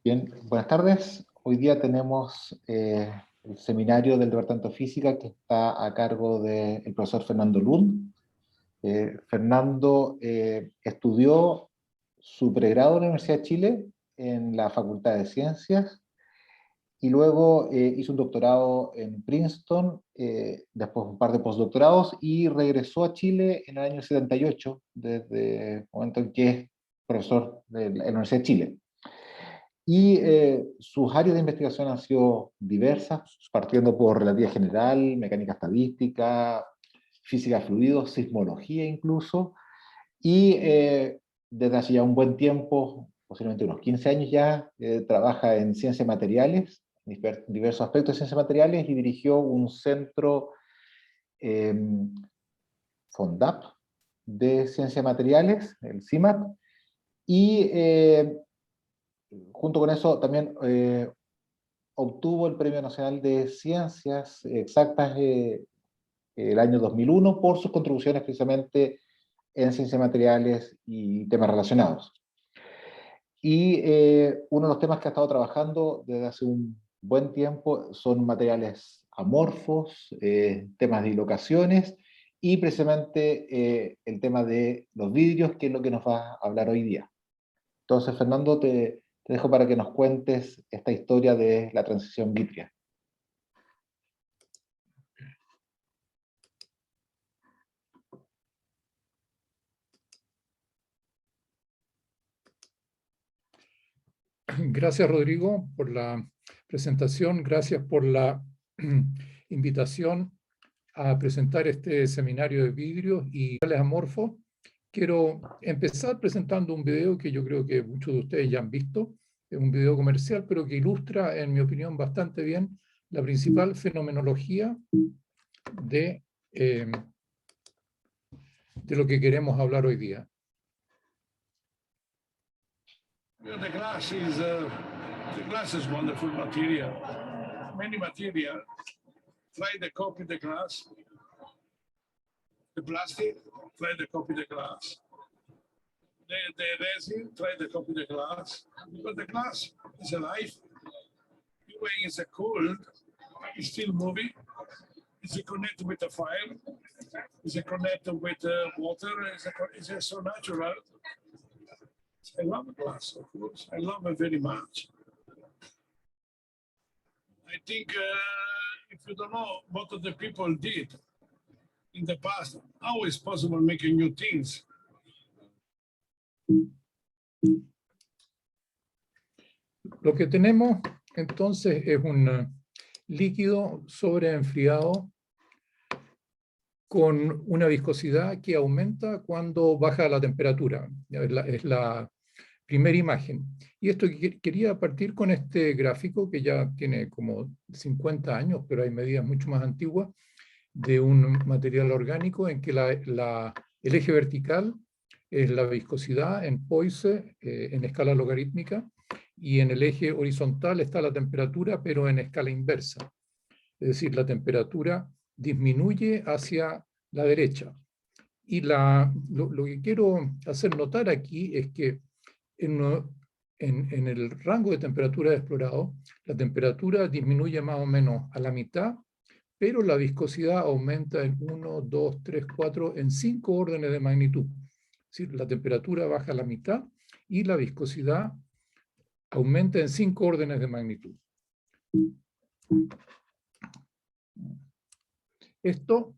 Bien, buenas tardes. Hoy día tenemos el seminario del Departamento de Física que está a cargo del profesor Fernando Lund. Fernando estudió su pregrado en la Universidad de Chile en la Facultad de Ciencias y luego hizo un doctorado en Princeton, después un par de postdoctorados y regresó a Chile en el año 78, desde el momento en que es profesor de la Universidad de Chile. Y sus áreas de investigación han sido diversas, partiendo por relatividad general, mecánica estadística, física de fluidos, sismología incluso, y desde hace ya un buen tiempo, posiblemente unos 15 años ya, trabaja en ciencias materiales, diversos aspectos de ciencias materiales, y dirigió un centro eh, FONDAP de ciencias materiales, el CIMAT, y junto con eso también obtuvo el Premio Nacional de Ciencias Exactas el año 2001 por sus contribuciones precisamente en ciencias materiales y temas relacionados. Y uno de los temas que ha estado trabajando desde hace un buen tiempo son materiales amorfos, temas de dilocaciones y precisamente el tema de los vidrios, que es lo que nos va a hablar hoy día. Entonces, Fernando, te dejo para que nos cuentes esta historia de la transición vítrea. Gracias, Rodrigo, por la presentación. Gracias por la invitación a presentar este seminario de vidrios y materiales amorfos. Quiero empezar presentando un video que yo creo que muchos de ustedes ya han visto. Es un video comercial, pero que ilustra, en mi opinión, bastante bien la principal fenomenología de lo que queremos hablar hoy día. The glass is wonderful material. Many material. Try to copy the glass. The plastic, try to copy the glass. The resin, try to copy the glass. But the glass is alive. When it's cold, it's still moving. It's connected with the fire. It's connected with water. It's so natural. I love glass, of course. I love it very much. I think if you don't know what the people did in the past, how is possible making new things? Lo que tenemos entonces es un líquido sobreenfriado con una viscosidad que aumenta cuando baja la temperatura. Es la primera imagen. Y esto quería partir con este gráfico que ya tiene como 50 años, pero hay medidas mucho más antiguas, de un material orgánico en que el eje vertical es la viscosidad en Poise, en escala logarítmica, y en el eje horizontal está la temperatura, pero en escala inversa. Es decir, la temperatura disminuye hacia la derecha. Y lo que quiero hacer notar aquí es que en el rango de temperatura explorado, la temperatura disminuye más o menos a la mitad, pero la viscosidad aumenta en 1, 2, 3, 4, en 5 órdenes de magnitud. Es decir, la temperatura baja a la mitad y la viscosidad aumenta en 5 órdenes de magnitud. Esto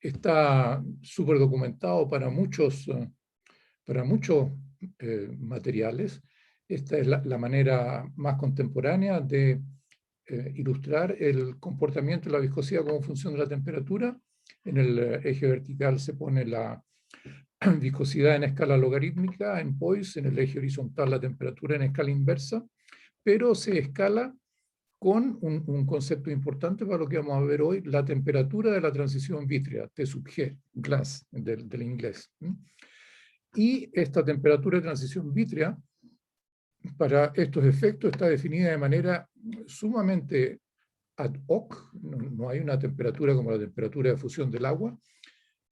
está súper documentado para muchos materiales. Esta es la manera más contemporánea de ilustrar el comportamiento de la viscosidad como función de la temperatura. En el eje vertical se pone la viscosidad en escala logarítmica, en Poise, en el eje horizontal la temperatura en escala inversa, pero se escala con un concepto importante para lo que vamos a ver hoy, la temperatura de la transición vítrea, T sub G, glass, del inglés. Y esta temperatura de transición vítrea, para estos efectos, está definida de manera sumamente ad hoc, no hay una temperatura como la temperatura de fusión del agua,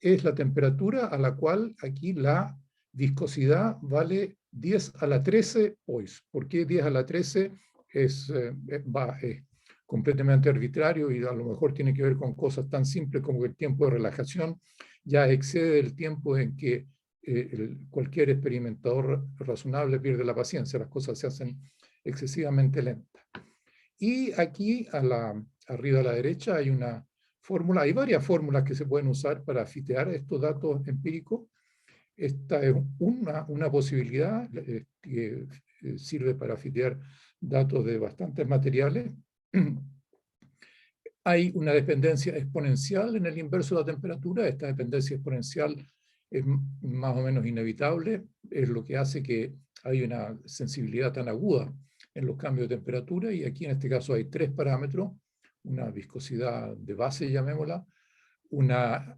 es la temperatura a la cual aquí la viscosidad vale 10 a la 13 pois. ¿Por qué 10 a la 13? Es completamente arbitrario y a lo mejor tiene que ver con cosas tan simples como que el tiempo de relajación ya excede el tiempo en que cualquier experimentador razonable pierde la paciencia, las cosas se hacen excesivamente lentas. Y aquí arriba a la derecha hay una fórmula, hay varias fórmulas que se pueden usar para fitear estos datos empíricos. Esta es una posibilidad que sirve para fitear datos de bastantes materiales. Hay una dependencia exponencial en el inverso de la temperatura. Esta dependencia exponencial es más o menos inevitable, es lo que hace que haya una sensibilidad tan aguda en los cambios de temperatura, y aquí en este caso hay tres parámetros: una viscosidad de base, llamémosla, una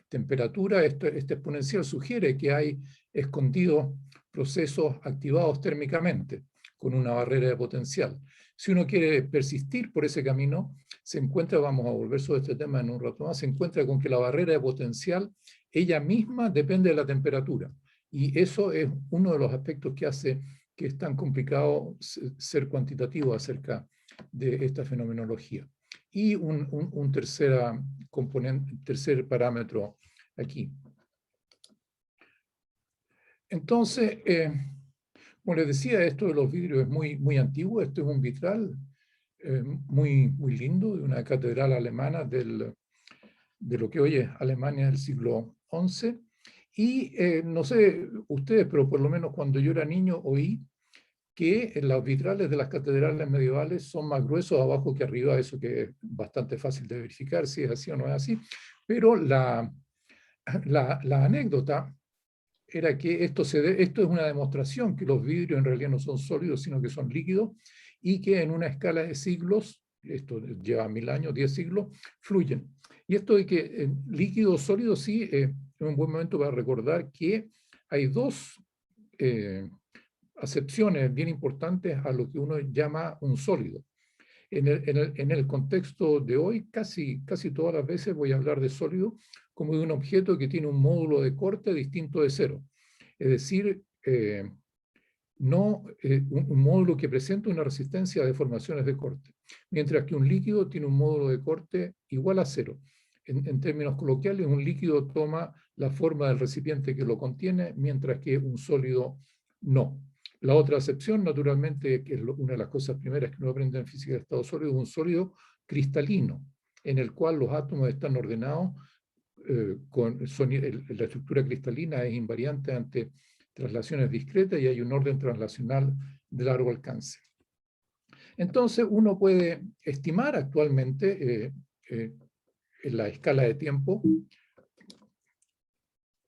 temperatura. Este exponencial sugiere que hay escondidos procesos activados térmicamente con una barrera de potencial. Si uno quiere persistir por ese camino, se encuentra, vamos a volver sobre este tema en un rato más, se encuentra con que la barrera de potencial ella misma depende de la temperatura. Y eso es uno de los aspectos que hace que es tan complicado ser cuantitativo acerca de esta fenomenología. Y un tercer parámetro aquí. Entonces, como les decía, esto de los vidrios es muy antiguo. Esto es un vitral muy lindo, de una catedral alemana de lo que hoy es Alemania del siglo XI. Y no sé ustedes, pero por lo menos cuando yo era niño oí que los vitrales de las catedrales medievales son más gruesos abajo que arriba, eso que es bastante fácil de verificar si es así o no es así, pero la anécdota era que esto es una demostración que los vidrios en realidad no son sólidos, sino que son líquidos, y que en una escala de siglos, esto lleva 1000 años, 10 siglos, fluyen. Y esto de que líquido sólido sí es un buen momento para recordar que hay dos acepciones bien importantes a lo que uno llama un sólido. En el contexto de hoy, casi todas las veces voy a hablar de sólido como de un objeto que tiene un módulo de corte distinto de cero. Es decir, un módulo que presenta una resistencia a deformaciones de corte, mientras que un líquido tiene un módulo de corte igual a cero. En términos coloquiales, un líquido toma la forma del recipiente que lo contiene, mientras que un sólido no. La otra acepción, naturalmente, que es una de las cosas primeras que uno aprende en física de estado sólido, es un sólido cristalino, en el cual los átomos están ordenados, la estructura cristalina es invariante ante traslaciones discretas y hay un orden translacional de largo alcance. Entonces, uno puede estimar actualmente en la escala de tiempo,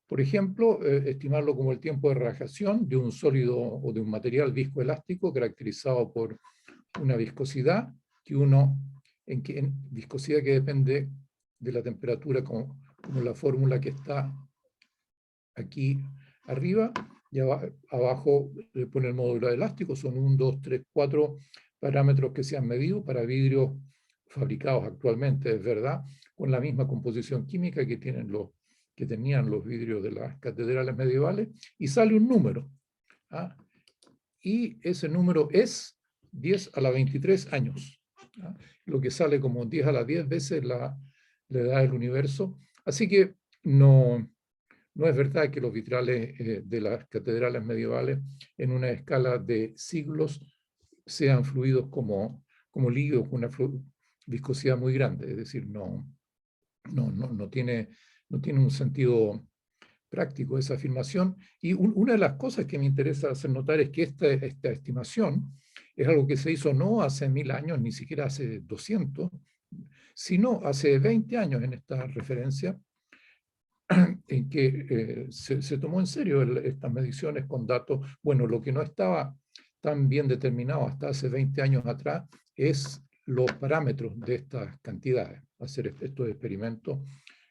por ejemplo, estimarlo como el tiempo de relajación de un sólido o de un material viscoelástico caracterizado por una viscosidad viscosidad que depende de la temperatura, como la fórmula que está aquí arriba, y abajo le pone el módulo elástico. Son 1, 2, 3, 4 parámetros que se han medido para vidrios fabricados actualmente, es verdad, con la misma composición química que tenían los vidrios de las catedrales medievales, y sale un número. ¿Ah? Y ese número es 10 a la 23 años. ¿Ah? Lo que sale como 10 a la 10 veces la edad del universo. Así que no es verdad que los vitrales de las catedrales medievales en una escala de siglos sean fluidos como líquidos con una viscosidad muy grande. Es decir, no tiene un sentido práctico esa afirmación. Y una de las cosas que me interesa hacer notar es que esta estimación es algo que se hizo no hace 1000 años, ni siquiera hace 200, sino hace 20 años en esta referencia, en que se tomó en serio estas mediciones con datos. Bueno, lo que no estaba tan bien determinado hasta hace 20 años atrás es los parámetros de estas cantidades. Hacer estos experimentos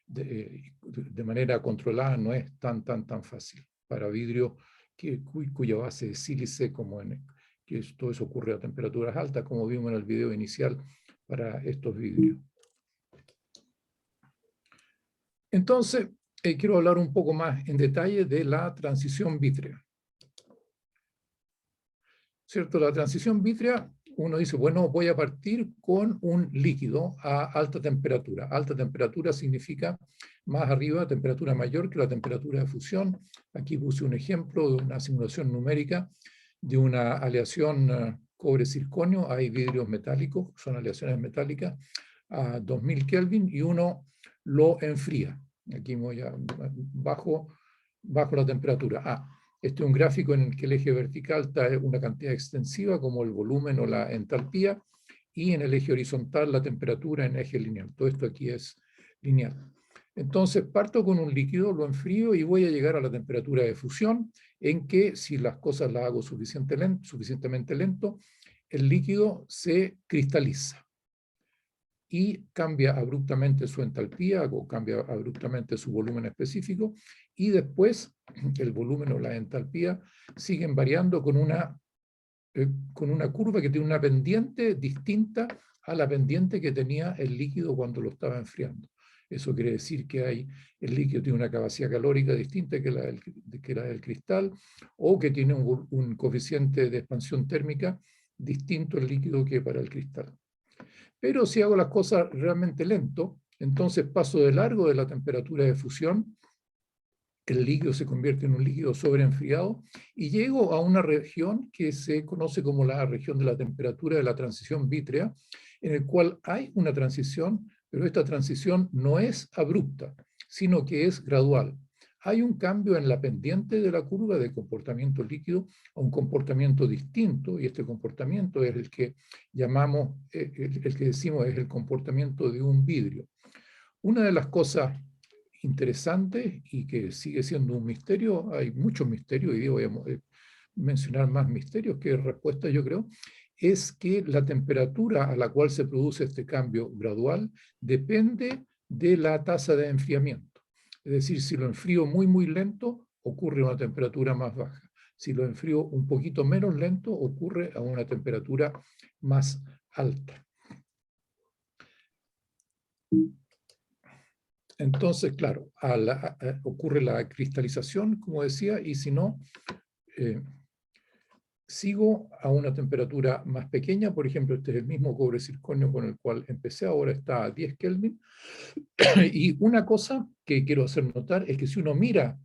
de manera controlada no es tan fácil para vidrio cuya base es sílice, que todo eso ocurre a temperaturas altas, como vimos en el video inicial para estos vidrios. Entonces, quiero hablar un poco más en detalle de la transición vítrea. ¿Cierto? La transición vítrea, uno dice, bueno, voy a partir con un líquido a alta temperatura. Alta temperatura significa más arriba, temperatura mayor que la temperatura de fusión. Aquí puse un ejemplo de una simulación numérica de una aleación cobre-circonio. Hay vidrios metálicos, son aleaciones metálicas, a 2000 Kelvin, y uno lo enfría. Aquí voy a bajo la temperatura. Este es un gráfico en el que el eje vertical está una cantidad extensiva como el volumen o la entalpía, y en el eje horizontal la temperatura en eje lineal. Todo esto aquí es lineal. Entonces parto con un líquido, lo enfrío y voy a llegar a la temperatura de fusión, en que si las cosas las hago suficientemente lento, el líquido se cristaliza y cambia abruptamente su entalpía o cambia abruptamente su volumen específico, y después el volumen o la entalpía siguen variando con una curva que tiene una pendiente distinta a la pendiente que tenía el líquido cuando lo estaba enfriando. Eso quiere decir que el líquido tiene una capacidad calórica distinta que la del cristal, o que tiene un coeficiente de expansión térmica distinto el líquido que para el cristal. Pero si hago las cosas realmente lento, entonces paso de largo de la temperatura de fusión, el líquido se convierte en un líquido sobreenfriado, y llego a una región que se conoce como la región de la temperatura de la transición vítrea, en el cual hay una transición, pero esta transición no es abrupta, sino que es gradual. Hay un cambio en la pendiente de la curva de comportamiento líquido a un comportamiento distinto, y este comportamiento es el que llamamos, el que decimos es el comportamiento de un vidrio. Una de las cosas interesantes, y que sigue siendo un misterio, hay muchos misterios, y voy a mencionar más misterios que respuestas, yo creo, es que la temperatura a la cual se produce este cambio gradual depende de la tasa de enfriamiento. Es decir, si lo enfrío muy, muy lento, ocurre a una temperatura más baja. Si lo enfrío un poquito menos lento, ocurre a una temperatura más alta. Entonces, claro, ocurre la cristalización, como decía, y si no, sigo a una temperatura más pequeña. Por ejemplo, este es el mismo cobre circonio con el cual empecé, ahora está a 10 Kelvin. Y una cosa que quiero hacer notar es que si uno mira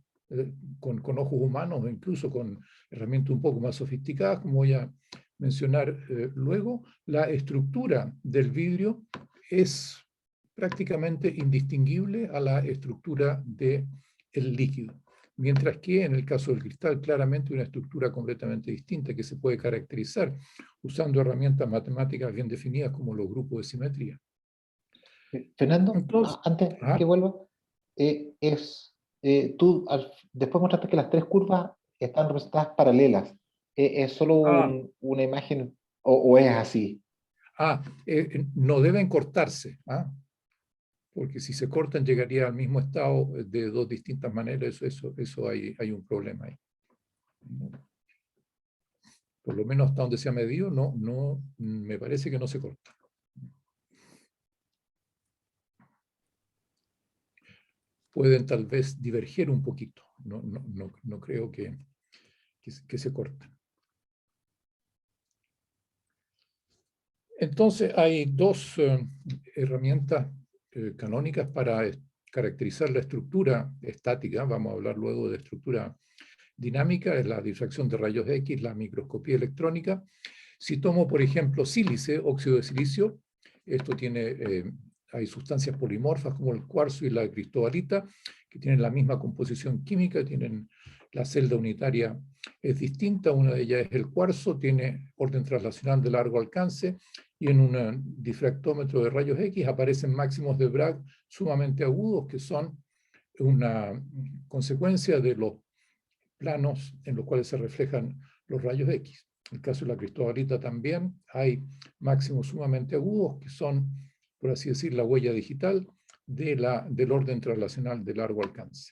con ojos humanos, o incluso con herramientas un poco más sofisticadas, como voy a mencionar luego, la estructura del vidrio es prácticamente indistinguible a la estructura del líquido. Mientras que en el caso del cristal, claramente una estructura completamente distinta que se puede caracterizar usando herramientas matemáticas bien definidas como los grupos de simetría. Fernando, Entonces, antes que vuelva, tú después mostraste que las tres curvas están representadas paralelas. ¿Es solo una imagen o es así? No deben cortarse, porque si se cortan llegaría al mismo estado de dos distintas maneras. Eso hay un problema ahí. Por lo menos hasta donde se ha medido, no, me parece que no se corta. Pueden tal vez diverger un poquito, no creo que se corten. Entonces hay dos herramientas canónicas para caracterizar la estructura estática. Vamos a hablar luego de estructura dinámica, es la difracción de rayos X, la microscopía electrónica. Si tomo, por ejemplo, sílice, óxido de silicio, esto hay sustancias polimorfas como el cuarzo y la cristobalita, que tienen la misma composición química, tienen la celda unitaria es distinta. Una de ellas es el cuarzo, tiene orden translacional de largo alcance, y en un difractómetro de rayos X aparecen máximos de Bragg sumamente agudos, que son una consecuencia de los planos en los cuales se reflejan los rayos X. En el caso de la cristobalita también hay máximos sumamente agudos, que son, por así decir, la huella digital del orden translacional de largo alcance.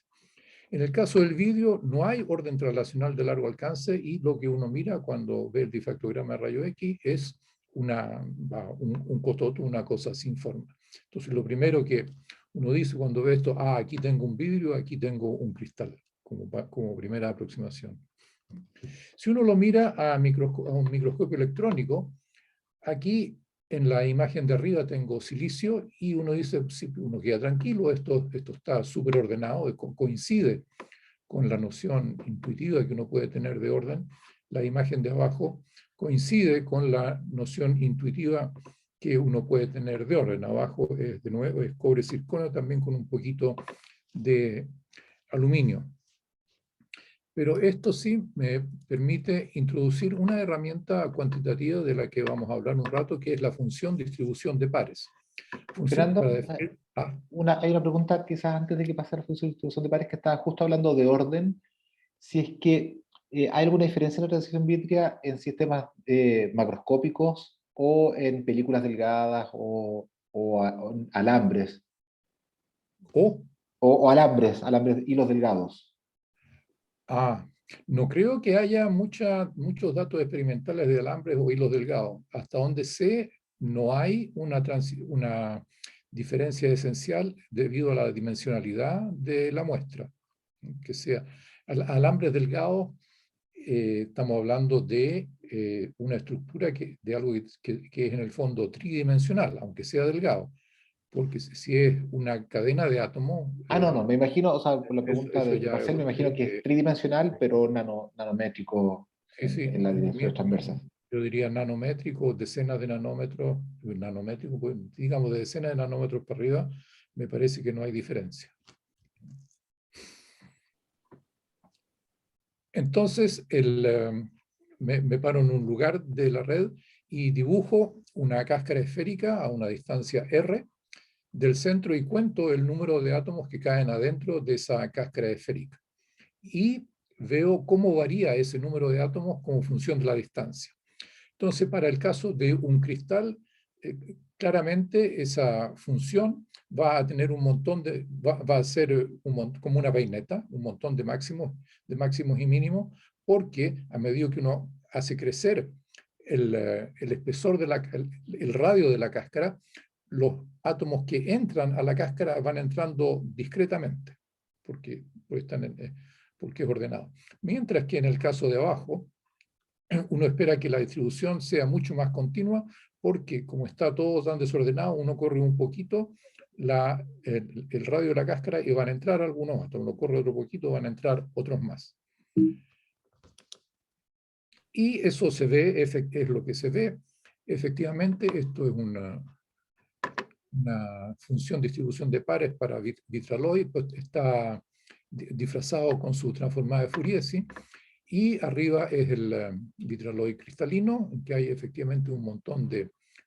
En el caso del vidrio no hay orden translacional de largo alcance, y lo que uno mira cuando ve el difractograma de rayos X es un cototo, una cosa sin forma. Entonces lo primero que uno dice cuando ve esto, ah, aquí tengo un vidrio, aquí tengo un cristal, como primera aproximación. Si uno lo mira a un microscopio electrónico, aquí en la imagen de arriba tengo silicio y uno dice, sí, uno queda tranquilo, esto está súper ordenado, coincide con la noción intuitiva que uno puede tener de orden. La imagen de abajo coincide con la noción intuitiva que uno puede tener de orden. Abajo es, de nuevo, es cobre circonio también con un poquito de aluminio. Pero esto sí me permite introducir una herramienta cuantitativa de la que vamos a hablar un rato, que es la función distribución de pares. Función Fernando, para definir, hay una pregunta quizás antes de que pase a la función de distribución de pares, que estaba justo hablando de orden. Si es que hay alguna diferencia en la transición vítrea en sistemas macroscópicos o en películas delgadas o alambres, o o alambres, hilos delgados. no creo que haya muchos datos experimentales de alambres o hilos delgados. Hasta donde sé, no hay una diferencia esencial debido a la dimensionalidad de la muestra. Que sea alambres delgados, estamos hablando de una estructura de algo que es en el fondo tridimensional, aunque sea delgado. Porque si es una cadena de átomos, No, me imagino, o sea, por la pregunta eso de ya Marcel, me imagino que es tridimensional, pero nanométrico sí, sí, en las dimensiones transversas. yo diría nanométrico, decenas de nanómetros, nanométrico, pues, digamos de decenas de nanómetros para arriba, me parece que no hay diferencia. Entonces, me paro en un lugar de la red y dibujo una cáscara esférica a una distancia R del centro y cuento el número de átomos que caen adentro de esa cáscara esférica. Y veo cómo varía ese número de átomos como función de la distancia. Entonces, para el caso de un cristal, claramente esa función va a tener un montón va a ser como una peineta, un montón de máximos y mínimos, porque a medida que uno hace crecer el espesor el radio de la cáscara, los átomos que entran a la cáscara van entrando discretamente, porque es ordenado. Mientras que en el caso de abajo, uno espera que la distribución sea mucho más continua, porque como está todo tan desordenado, uno corre un poquito el radio de la cáscara y van a entrar algunos más. Uno corre otro poquito, van a entrar otros más. Y eso se ve, es lo que se ve. Efectivamente, esto es una función de distribución de pares para Vitraloy, pues está disfrazado con su transformada de Fourier, ¿sí? Y arriba es el vitraloid cristalino, en que hay efectivamente un montón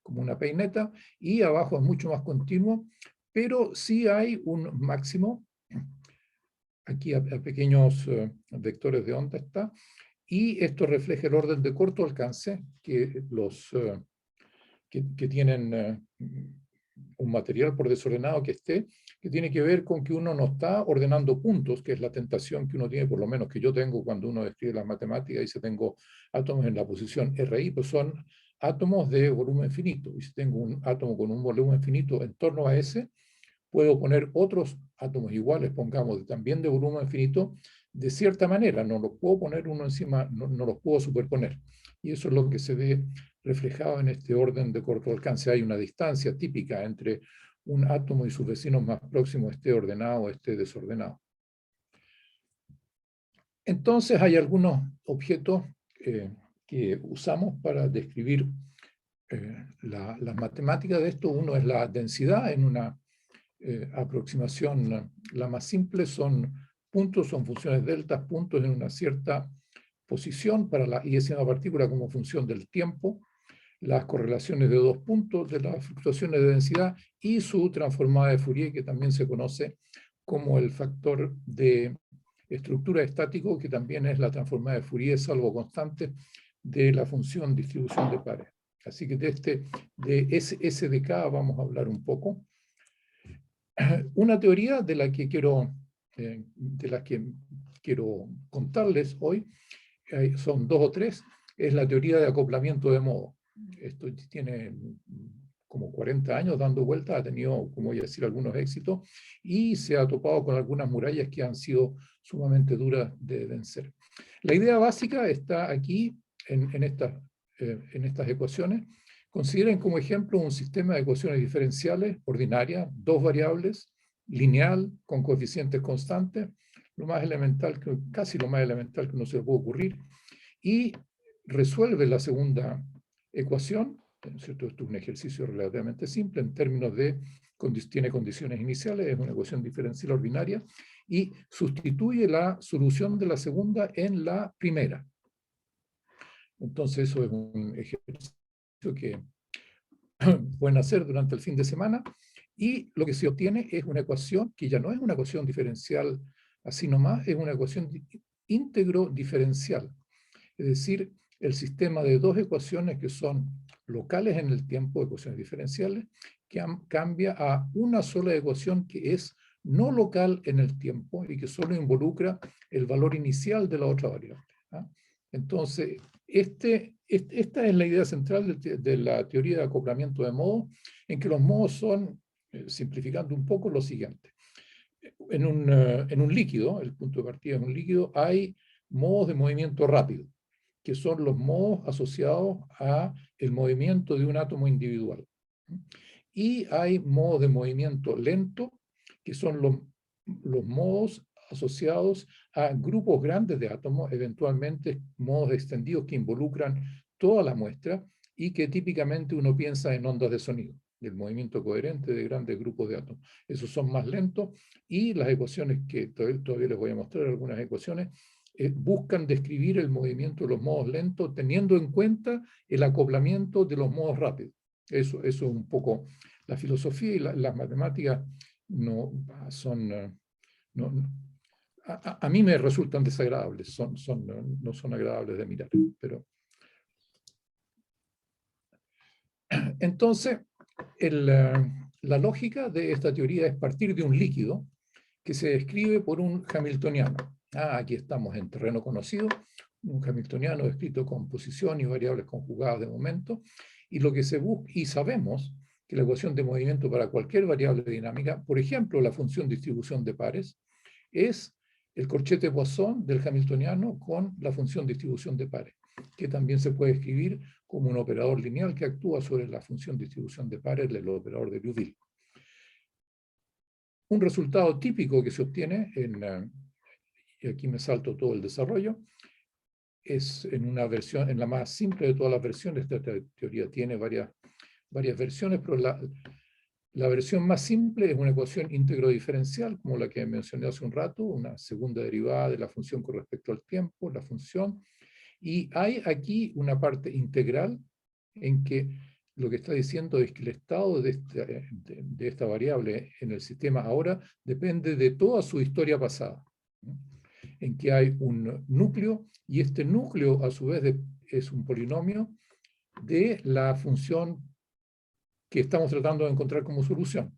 como una peineta, y abajo es mucho más continuo, pero sí hay un máximo, aquí a pequeños vectores de onda está, y esto refleja el orden de corto alcance que que tienen un material por desordenado que esté, que tiene que ver con que uno no está ordenando puntos, que es la tentación que uno tiene, por lo menos que yo tengo cuando uno escribe las matemáticas, y dice tengo átomos en la posición RI, pues son átomos de volumen finito, y si tengo un átomo con un volumen finito en torno a ese, puedo poner otros átomos iguales, pongamos también de volumen finito, de cierta manera, no los puedo poner uno encima, no los puedo superponer. Y eso es lo que se ve reflejado en este orden de corto alcance. Hay una distancia típica entre un átomo y sus vecinos más próximos, esté ordenado o esté desordenado. Entonces hay algunos objetos que usamos para describir las matemáticas de esto. Uno es la densidad en una aproximación. La más simple son puntos, son funciones deltas, puntos en una cierta posición para la iésima partícula como función del tiempo, las correlaciones de dos puntos de las fluctuaciones de densidad y su transformada de Fourier, que también se conoce como el factor de estructura estático, que también es la transformada de Fourier salvo constante de la función distribución de pares. Así que de SDK vamos a hablar un poco. Una teoría de la que quiero contarles hoy, son dos o tres, es la teoría de acoplamiento de modo. Esto tiene como 40 años dando vueltas, ha tenido, como voy a decir, algunos éxitos, y se ha topado con algunas murallas que han sido sumamente duras de vencer. La idea básica está aquí, en estas ecuaciones. Consideren como ejemplo un sistema de ecuaciones diferenciales ordinarias, dos variables, lineal, con coeficientes constantes, lo más elemental, casi lo más elemental que uno se le puede ocurrir, y resuelve la segunda ecuación, ¿cierto? Esto es un ejercicio relativamente simple en términos de, tiene condiciones iniciales, es una ecuación diferencial ordinaria, y sustituye la solución de la segunda en la primera. Entonces eso es un ejercicio que pueden hacer durante el fin de semana, y lo que se obtiene es una ecuación que ya no es una ecuación diferencial así nomás, es una ecuación íntegro diferencial. Es decir, el sistema de dos ecuaciones que son locales en el tiempo, ecuaciones diferenciales, que cambia a una sola ecuación que es no local en el tiempo y que solo involucra el valor inicial de la otra variable. Entonces, esta es la idea central de la teoría de acoplamiento de modos, en que los modos son, simplificando un poco, lo siguiente. En un líquido, el punto de partida es un líquido, hay modos de movimiento rápido, que son los modos asociados a el movimiento de un átomo individual. Y hay modos de movimiento lento, que son los modos asociados a grupos grandes de átomos, eventualmente modos extendidos que involucran toda la muestra y que típicamente uno piensa en ondas de sonido, el movimiento coherente de grandes grupos de átomos. Esos son más lentos, y las ecuaciones que todavía les voy a mostrar, algunas ecuaciones, buscan describir el movimiento de los modos lentos teniendo en cuenta el acoplamiento de los modos rápidos. Eso es un poco la filosofía, y las matemáticas no son... a mí me resultan desagradables, no son agradables de mirar. Pero... Entonces, la lógica de esta teoría es partir de un líquido que se describe por un hamiltoniano. Aquí estamos en terreno conocido, un hamiltoniano descrito con posición y variables conjugadas de momento, y lo que se busca, y sabemos que la ecuación de movimiento para cualquier variable dinámica, por ejemplo, la función distribución de pares, es el corchete Poisson del hamiltoniano con la función distribución de pares, que también se puede escribir como un operador lineal que actúa sobre la función distribución de pares, el operador de Liouville. Un resultado típico que se obtiene, y aquí me salto todo el desarrollo, es en una versión, en la más simple de todas las versiones. Esta teoría tiene varias versiones, pero la versión más simple es una ecuación íntegro diferencial, como la que mencioné hace un rato, una segunda derivada de la función con respecto al tiempo, la función, y hay aquí una parte integral en que lo que está diciendo es que el estado de esta variable en el sistema ahora depende de toda su historia pasada, en que hay un núcleo, y este núcleo a su vez es un polinomio de la función que estamos tratando de encontrar como solución.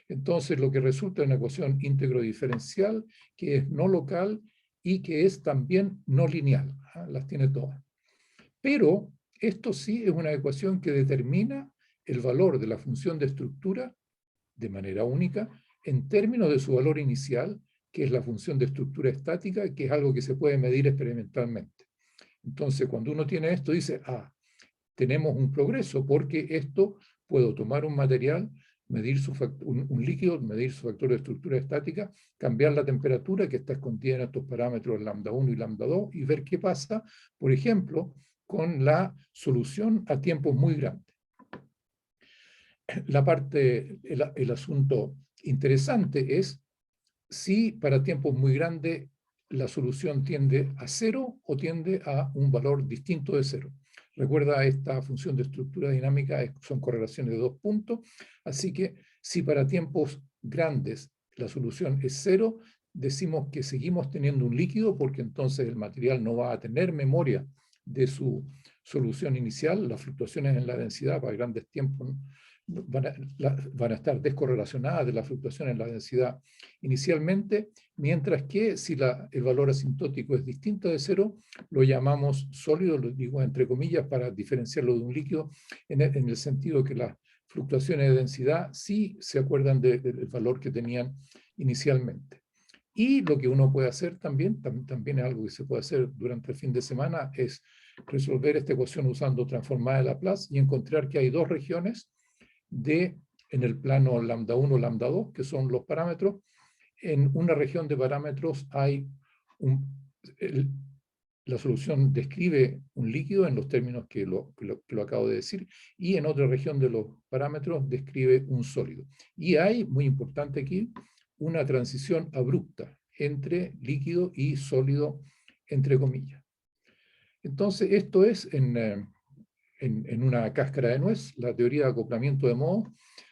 Entonces lo que resulta es una ecuación íntegro diferencial que es no local y que es también no lineal. Las tiene todas. Pero esto sí es una ecuación que determina el valor de la función de estructura de manera única en términos de su valor inicial, que es la función de estructura estática, que es algo que se puede medir experimentalmente. Entonces, cuando uno tiene esto, dice, tenemos un progreso, porque esto puedo tomar un material, medir un líquido, medir su factor de estructura estática, cambiar la temperatura que está escondida en estos parámetros lambda 1 y lambda 2 y ver qué pasa, por ejemplo, con la solución a tiempos muy grandes. El asunto interesante es si para tiempos muy grandes la solución tiende a cero o tiende a un valor distinto de cero. Recuerda, esta función de estructura dinámica son correlaciones de dos puntos, así que si para tiempos grandes la solución es cero, decimos que seguimos teniendo un líquido, porque entonces el material no va a tener memoria de su solución inicial. Las fluctuaciones en la densidad para grandes tiempos van a estar descorrelacionadas de la fluctuación en la densidad inicialmente, mientras que si el valor asintótico es distinto de cero, lo llamamos sólido, lo digo entre comillas para diferenciarlo de un líquido, en el sentido que fluctuaciones de densidad si se acuerdan del valor que tenían inicialmente. Y lo que uno puede hacer también es algo que se puede hacer durante el fin de semana, es resolver esta ecuación usando transformada de Laplace y encontrar que hay dos regiones en el plano lambda 1, lambda 2, que son los parámetros. En una región de parámetros hay la solución describe un líquido en los términos que lo acabo de decir, y en otra región de los parámetros describe un sólido. Y hay, muy importante aquí, una transición abrupta entre líquido y sólido, entre comillas. Entonces, esto es en una cáscara de nuez, la teoría de acoplamiento de modos.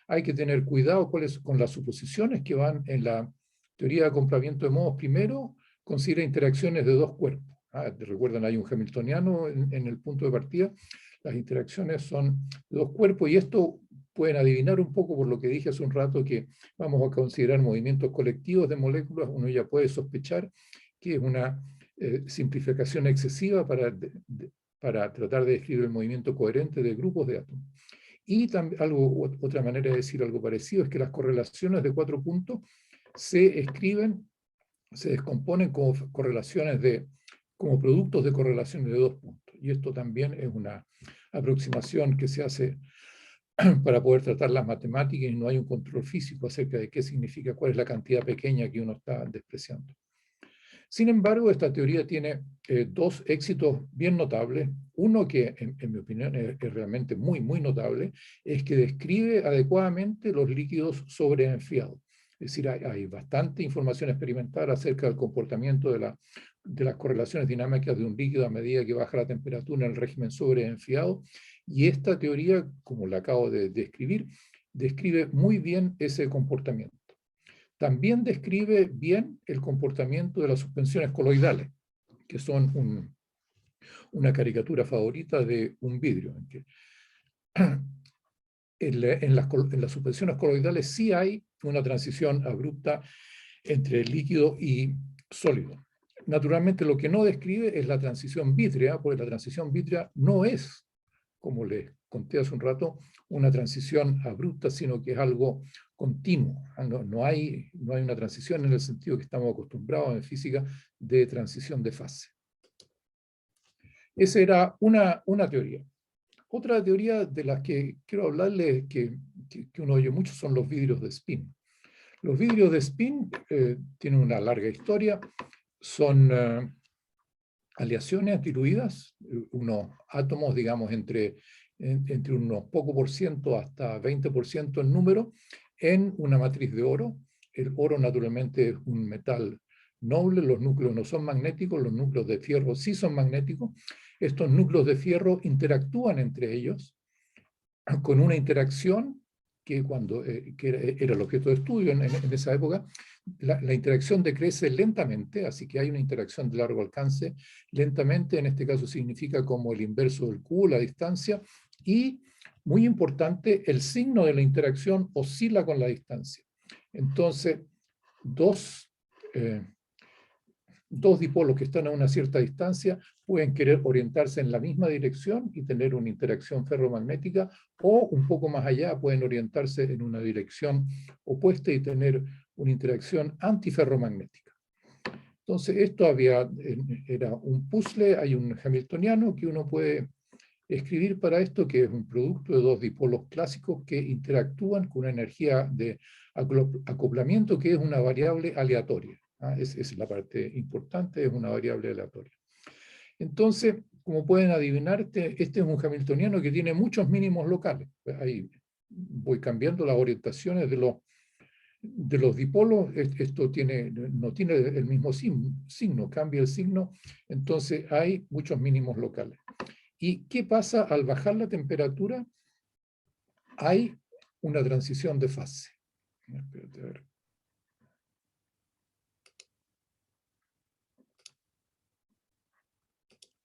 Hay que tener cuidado con las suposiciones que van en la teoría de acoplamiento de modos. Primero, considera interacciones de dos cuerpos. Recuerdan, hay un hamiltoniano en el punto de partida. Las interacciones son de dos cuerpos, y esto pueden adivinar un poco por lo que dije hace un rato, que vamos a considerar movimientos colectivos de moléculas. Uno ya puede sospechar que es una simplificación excesiva para tratar de describir el movimiento coherente de grupos de átomos. Y también otra manera de decir algo parecido es que las correlaciones de 4 puntos se descomponen como como productos de correlaciones de 2 puntos. Y esto también es una aproximación que se hace para poder tratar las matemáticas, y no hay un control físico acerca de qué significa, cuál es la cantidad pequeña que uno está despreciando. Sin embargo, esta teoría tiene dos éxitos bien notables. Uno que, en mi opinión, es realmente muy, muy notable, es que describe adecuadamente los líquidos sobreenfiados. Es decir, hay bastante información experimental acerca del comportamiento de las correlaciones dinámicas de un líquido a medida que baja la temperatura en el régimen sobreenfiado. Y esta teoría, como la acabo de describir, describe muy bien ese comportamiento. También describe bien el comportamiento de las suspensiones coloidales, que son una caricatura favorita de un vidrio. En las suspensiones coloidales sí hay una transición abrupta entre líquido y sólido. Naturalmente, lo que no describe es la transición vítrea, porque la transición vítrea no es, como les conté hace un rato, una transición abrupta, sino que es algo continuo. No hay una transición en el sentido que estamos acostumbrados en física de transición de fase. Esa era una teoría. Otra teoría de las que quiero hablarles, que uno oye mucho, son los vidrios de spin. Los vidrios de spin tienen una larga historia. Son aleaciones diluidas, unos átomos, digamos, entre unos poco por ciento hasta 20% en número, en una matriz de oro. El oro naturalmente es un metal noble, los núcleos no son magnéticos, los núcleos de fierro sí son magnéticos. Estos núcleos de fierro interactúan entre ellos con una interacción que era el objeto de estudio en esa época. La interacción decrece lentamente, así que hay una interacción de largo alcance lentamente. En este caso significa como el inverso del Q, la distancia, y muy importante, el signo de la interacción oscila con la distancia. Entonces, dos dipolos que están a una cierta distancia pueden querer orientarse en la misma dirección y tener una interacción ferromagnética, o un poco más allá pueden orientarse en una dirección opuesta y tener una interacción antiferromagnética. Entonces, esto era un puzzle. Hay un hamiltoniano que uno puede escribir para esto, que es un producto de dos dipolos clásicos que interactúan con una energía de acoplamiento que es una variable aleatoria. Esa es la parte importante, es una variable aleatoria. Entonces, como pueden adivinar, este es un hamiltoniano que tiene muchos mínimos locales. Ahí voy cambiando las orientaciones de los dipolos. Esto no tiene el mismo signo, cambia el signo, entonces hay muchos mínimos locales. ¿Y qué pasa al bajar la temperatura? Hay una transición de fase. Espérate, a ver.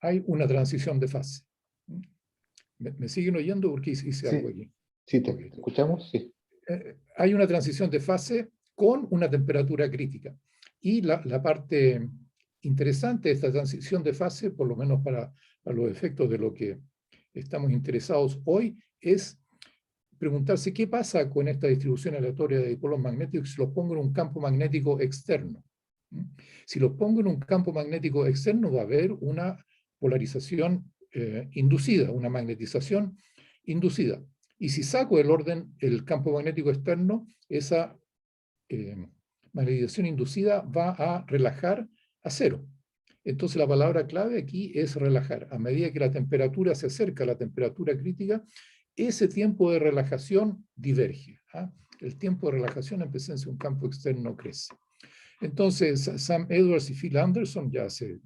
Hay una transición de fase. ¿Me siguen oyendo? Porque hice algo aquí. Sí, ¿te escuchamos? Sí. Hay una transición de fase con una temperatura crítica. Y la parte interesante de esta transición de fase, por lo menos para los efectos de lo que estamos interesados hoy, es preguntarse qué pasa con esta distribución aleatoria de dipolos magnéticos si los pongo en un campo magnético externo. Si los pongo en un campo magnético externo va a haber una polarización inducida, una magnetización inducida. Y si saco del orden el campo magnético externo, esa magnetización inducida va a relajar a cero. Entonces la palabra clave aquí es relajar. A medida que la temperatura se acerca a la temperatura crítica, ese tiempo de relajación diverge. El tiempo de relajación en presencia de un campo externo crece. Entonces, Sam Edwards y Phil Anderson, ya hace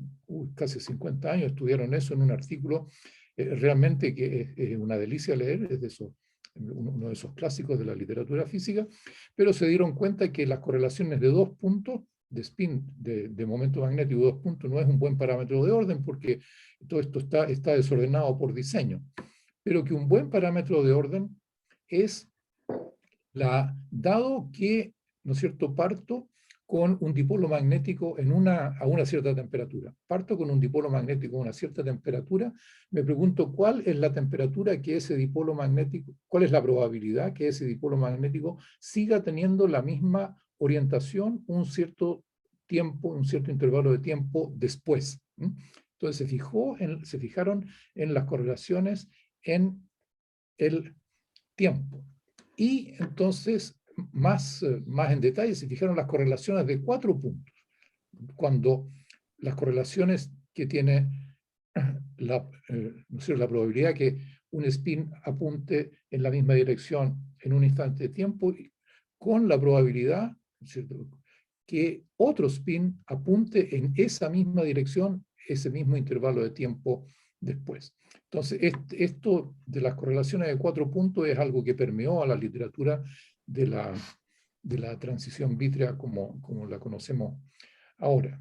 casi 50 años, estudiaron eso en un artículo realmente que es una delicia leer, es de uno de esos clásicos de la literatura física, pero se dieron cuenta que las correlaciones de 2 puntos de spin, de momento magnético 2 puntos, no es un buen parámetro de orden porque todo esto está desordenado por diseño, pero que un buen parámetro de orden es dado que, ¿no es cierto?, parto con un dipolo magnético a una cierta temperatura. Parto con un dipolo magnético a una cierta temperatura, me pregunto cuál es la temperatura que ese dipolo magnético, cuál es la probabilidad que ese dipolo magnético siga teniendo la misma orientación un cierto tiempo, un cierto intervalo de tiempo después. Entonces se fijaron en las correlaciones en el tiempo. Y entonces, más en detalle, se fijaron las correlaciones de 4 puntos. Cuando las correlaciones que tiene la probabilidad que un spin apunte en la misma dirección en un instante de tiempo, con la probabilidad, ¿cierto?, que otro spin apunte en esa misma dirección, ese mismo intervalo de tiempo después. Entonces, esto de las correlaciones de 4 puntos es algo que permeó a la literatura de la transición vítrea como la conocemos ahora.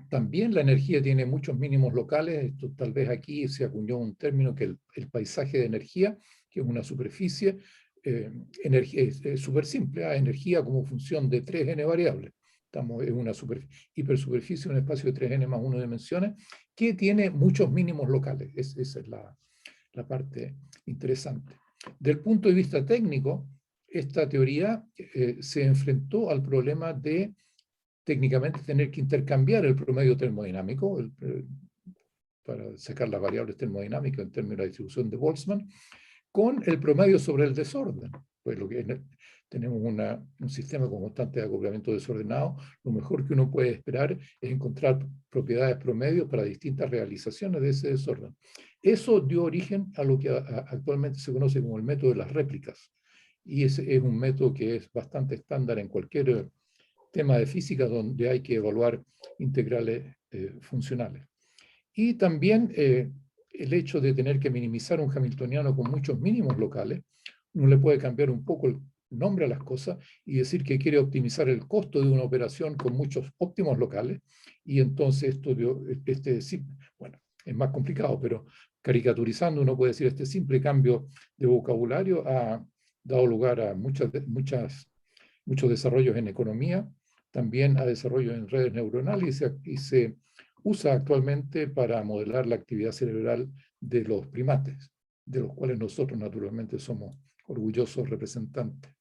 También la energía tiene muchos mínimos locales. Esto, tal vez aquí se acuñó un término que el paisaje de energía, que es una superficie, es súper simple, energía como función de 3n variables. Estamos en una hipersuperficie, un espacio de 3n más 1 dimensiones, que tiene muchos mínimos locales. Esa es la parte interesante. Del punto de vista técnico, esta teoría se enfrentó al problema de técnicamente tener que intercambiar el promedio termodinámico para sacar las variables termodinámicas en términos de la distribución de Boltzmann, con el promedio sobre el desorden. Pues tenemos un sistema con constante de acoplamiento desordenado, lo mejor que uno puede esperar es encontrar propiedades promedio para distintas realizaciones de ese desorden. Eso dio origen a lo que actualmente se conoce como el método de las réplicas. Y ese es un método que es bastante estándar en cualquier tema de física donde hay que evaluar integrales funcionales. Y también el hecho de tener que minimizar un hamiltoniano con muchos mínimos locales, uno le puede cambiar un poco el nombre a las cosas y decir que quiere optimizar el costo de una operación con muchos óptimos locales, y entonces esto bueno, es más complicado, pero caricaturizando uno puede decir este simple cambio de vocabulario ha dado lugar a muchos desarrollos en economía, también a desarrollo en redes neuronales y se usa actualmente para modelar la actividad cerebral de los primates, de los cuales nosotros naturalmente somos orgullosos representantes.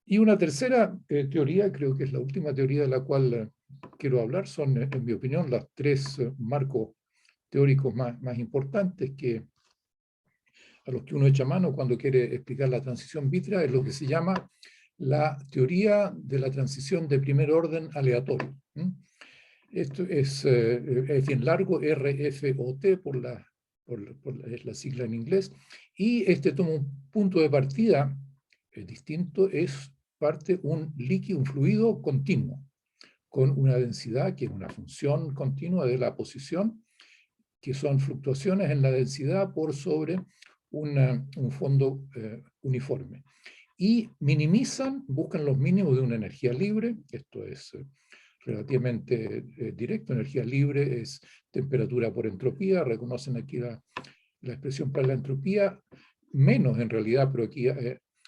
Y una tercera teoría, creo que es la última teoría de la cual quiero hablar, son, en mi opinión, los 3 marcos teóricos más importantes a los que uno echa mano cuando quiere explicar la transición vítrea, es lo que se llama la teoría de la transición de primer orden aleatorio. Esto es bien largo, RFOT es la sigla en inglés, y este toma un punto de partida distinto, es un líquido, un fluido continuo, con una densidad que es una función continua de la posición, que son fluctuaciones en la densidad por sobre un fondo uniforme. Y buscan los mínimos de una energía libre. Esto es relativamente directo. Energía libre es temperatura por entropía. Reconocen aquí la expresión para la entropía, menos en realidad, pero aquí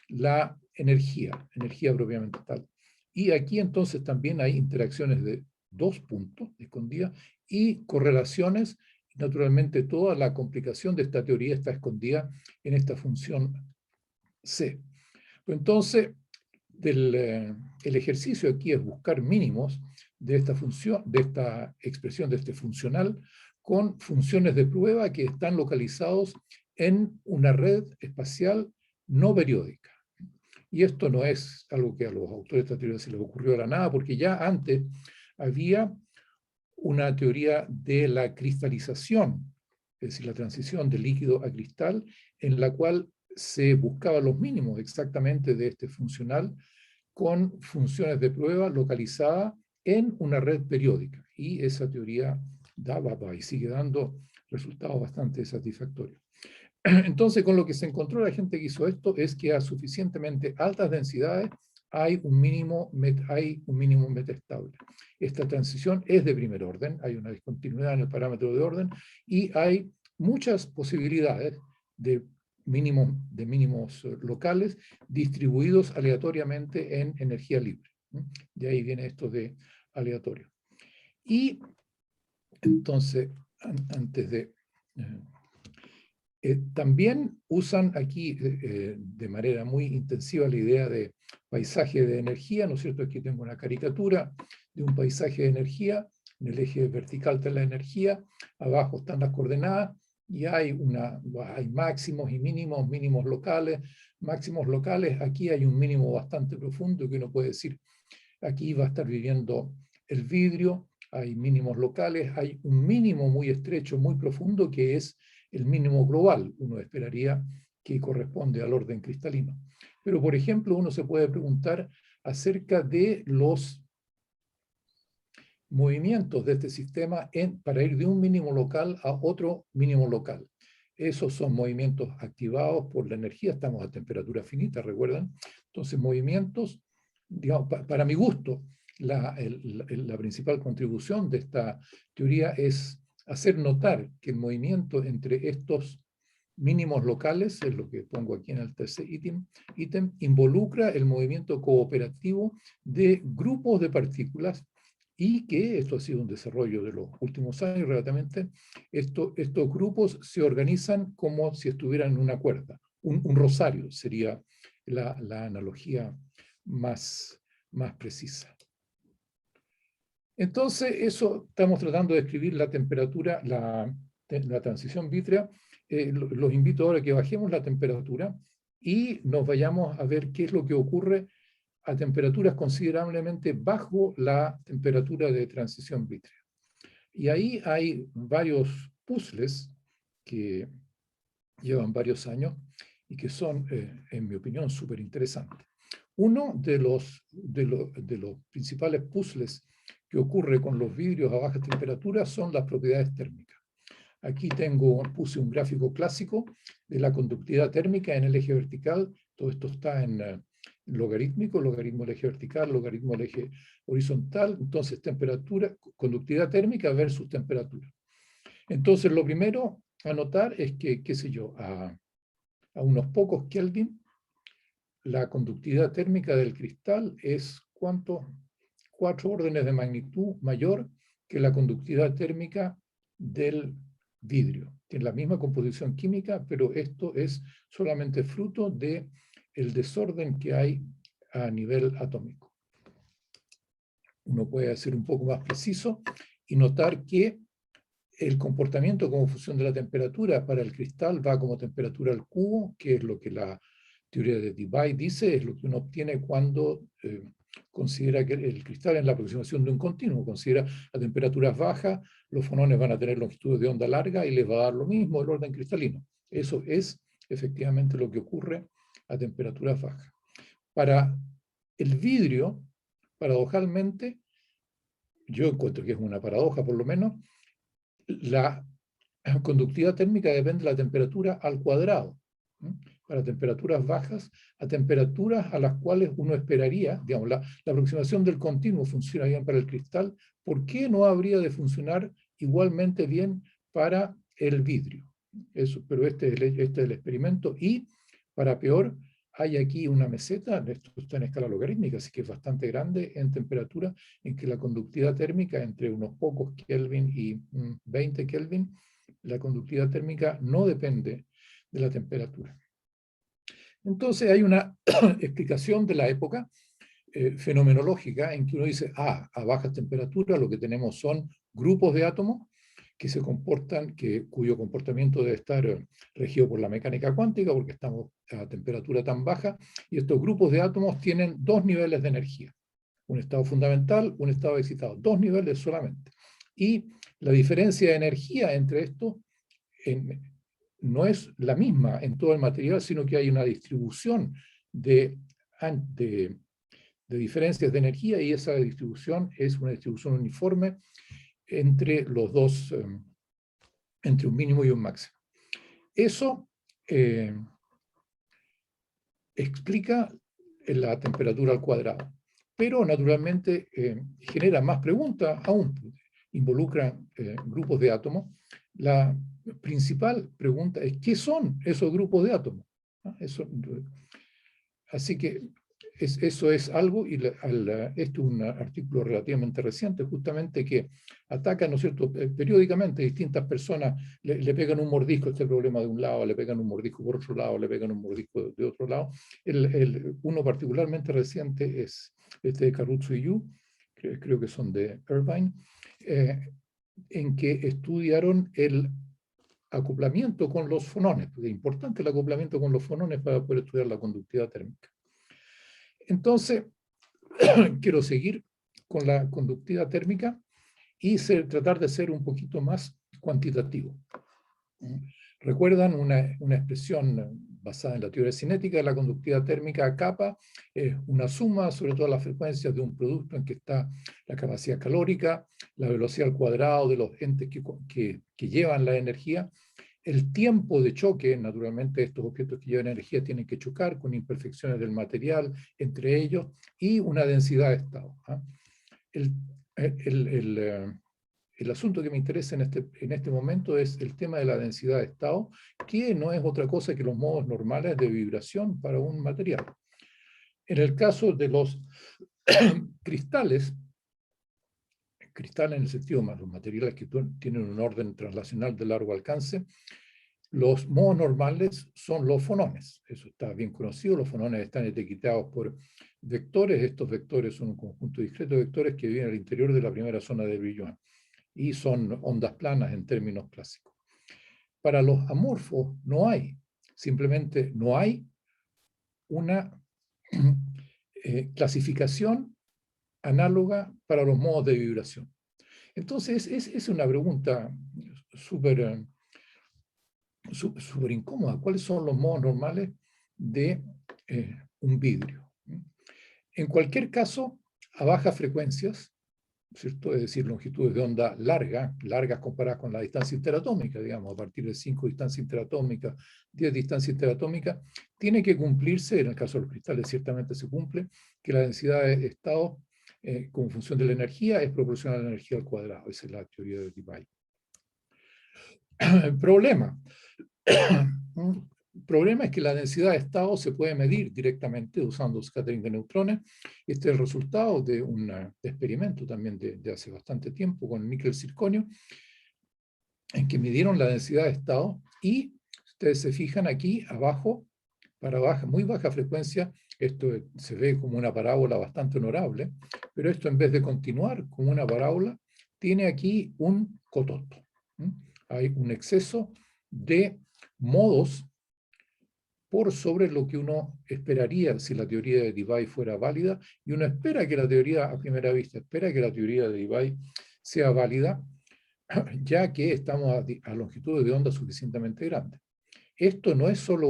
la energía propiamente tal. Y aquí entonces también hay interacciones de 2 puntos escondidas y correlaciones. Naturalmente toda la complicación de esta teoría está escondida en esta función C. Entonces, el ejercicio aquí es buscar mínimos de esta función, de esta expresión, de este funcional, con funciones de prueba que están localizados en una red espacial no periódica. Y esto no es algo que a los autores de esta teoría se les ocurrió de la nada, porque ya antes había una teoría de la cristalización, es decir, la transición de líquido a cristal, en la cual se buscaban los mínimos exactamente de este funcional con funciones de prueba localizadas en una red periódica. Y esa teoría daba y sigue dando resultados bastante satisfactorios. Entonces, con lo que se encontró la gente que hizo esto es que a suficientemente altas densidades hay un mínimo metaestable. Esta transición es de primer orden, hay una discontinuidad en el parámetro de orden y hay muchas posibilidades de mínimos locales distribuidos aleatoriamente en energía libre. De ahí viene esto de aleatorio. Y entonces, antes de... también usan aquí de manera muy intensiva la idea de paisaje de energía, ¿no es cierto? Aquí tengo una caricatura de un paisaje de energía, en el eje vertical está la energía, abajo están las coordenadas, y hay máximos y mínimos locales. Máximos locales, aquí hay un mínimo bastante profundo que uno puede decir, aquí va a estar viviendo el vidrio, hay mínimos locales, hay un mínimo muy estrecho, muy profundo, que es el mínimo global. Uno esperaría que corresponde al orden cristalino. Pero, por ejemplo, uno se puede preguntar acerca de los movimientos de este sistema para ir de un mínimo local a otro mínimo local. Esos son movimientos activados por la energía, estamos a temperatura finita, ¿recuerdan? Entonces, movimientos, digamos, para mi gusto, la principal contribución de esta teoría es hacer notar que el movimiento entre estos mínimos locales, es lo que pongo aquí en el tercer ítem, involucra el movimiento cooperativo de grupos de partículas, y que esto ha sido un desarrollo de los últimos años relativamente. Estos grupos se organizan como si estuvieran en una cuerda. Un rosario sería la analogía más precisa. Entonces, eso estamos tratando de describir la temperatura, la transición vítrea. Los invito ahora a que bajemos la temperatura y nos vayamos a ver qué es lo que ocurre a temperaturas considerablemente bajo la temperatura de transición vítrea. Y ahí hay varios puzzles que llevan varios años y que son, en mi opinión, súper interesantes. Uno de los principales puzzles que ocurre con los vidrios a bajas temperaturas son las propiedades térmicas. Aquí puse un gráfico clásico de la conductividad térmica en el eje vertical. Todo esto está en logarítmico, logaritmo del eje vertical, logaritmo del eje horizontal. Entonces, conductividad térmica versus temperatura. Entonces, lo primero a notar es que, qué sé yo, a unos pocos Kelvin, la conductividad térmica del cristal es, ¿cuánto? 4 órdenes de magnitud mayor que la conductividad térmica del vidrio. Tiene la misma composición química, pero esto es solamente fruto del desorden que hay a nivel atómico. Uno puede ser un poco más preciso y notar que el comportamiento como función de la temperatura para el cristal va como temperatura al cubo, que es lo que la teoría de Debye dice, es lo que uno obtiene cuando considera que el cristal es la aproximación de un continuo, considera a temperaturas bajas, los fonones van a tener longitudes de onda larga y les va a dar lo mismo el orden cristalino. Eso es efectivamente lo que ocurre a temperaturas bajas. Para el vidrio, paradojalmente, yo encuentro que es una paradoja por lo menos, la conductividad térmica depende de la temperatura al cuadrado. Para temperaturas bajas, a temperaturas a las cuales uno esperaría, digamos, la aproximación del continuo funciona bien para el cristal, ¿por qué no habría de funcionar igualmente bien para el vidrio? Eso, pero este es el experimento, y para peor, hay aquí una meseta, esto está en escala logarítmica, así que es bastante grande en temperatura, en que la conductividad térmica entre unos pocos Kelvin y 20 Kelvin, la conductividad térmica no depende de la temperatura. Entonces hay una explicación de la época fenomenológica en que uno dice, a bajas temperaturas lo que tenemos son grupos de átomos que se comportan, cuyo comportamiento debe estar regido por la mecánica cuántica, porque estamos a temperatura tan baja, y estos grupos de átomos tienen dos niveles de energía, un estado fundamental, un estado excitado, dos niveles solamente. Y la diferencia de energía entre estos no es la misma en todo el material, sino que hay una distribución de diferencias de energía, y esa distribución es una distribución uniforme entre los dos, entre un mínimo y un máximo. Eso explica la temperatura al cuadrado, pero naturalmente genera más preguntas aún, involucra grupos de átomos. La principal pregunta es, ¿qué son esos grupos de átomos? Así que eso es algo, y este es un artículo relativamente reciente, justamente, que ataca, ¿no es cierto?, periódicamente distintas personas, le pegan un mordisco a este problema de un lado, le pegan un mordisco por otro lado, le pegan un mordisco de otro lado. Uno particularmente reciente es este de Carruzzo y Yu, que creo que son de Irvine, en que estudiaron el acoplamiento con los fonones. Es importante el acoplamiento con los fonones para poder estudiar la conductividad térmica. Entonces, quiero seguir con la conductividad térmica y tratar de ser un poquito más cuantitativo. ¿Recuerdan una expresión basada en la teoría cinética de la conductividad térmica? Kappa es una suma sobre todas las frecuencias de un producto en que está la capacidad calórica, la velocidad al cuadrado de los entes que llevan la energía, el tiempo de choque. Naturalmente estos objetos que llevan energía tienen que chocar con imperfecciones del material entre ellos, y una densidad de estado. El asunto que me interesa en este momento es el tema de la densidad de estado, que no es otra cosa que los modos normales de vibración para un material. En el caso de los cristales en el sentido más, los materiales que tienen un orden translacional de largo alcance, los modos normales son los fonones. Eso está bien conocido. Los fonones están etiquetados por vectores. Estos vectores son un conjunto discreto de vectores que viven al interior de la primera zona de Brillouin, y son ondas planas en términos clásicos. Para los amorfos no hay, simplemente no hay una clasificación análoga para los modos de vibración. Entonces es una pregunta súper incómoda. ¿Cuáles son los modos normales de un vidrio? En cualquier caso, a bajas frecuencias, ¿cierto? Es decir, longitudes de onda largas comparadas con la distancia interatómica, digamos, a partir de 5 distancias interatómicas, 10 distancias interatómicas, tiene que cumplirse, en el caso de los cristales ciertamente se cumple, que la densidad de estado, como función de la energía, es proporcional a la energía al cuadrado. Esa es la teoría de Debye. Problema es que la densidad de estado se puede medir directamente usando scattering de neutrones. Este es el resultado de un experimento también de hace bastante tiempo con níquel-circonio, en que midieron la densidad de estado, y ustedes se fijan aquí abajo, para muy baja frecuencia, esto se ve como una parábola bastante honorable, pero esto, en vez de continuar como una parábola, tiene aquí un cototo. Hay un exceso de modos por sobre lo que uno esperaría si la teoría de Debye fuera válida, y uno espera que la teoría, a primera vista, espera que la teoría de Debye sea válida, ya que estamos a longitudes de onda suficientemente grandes. Esto no es solo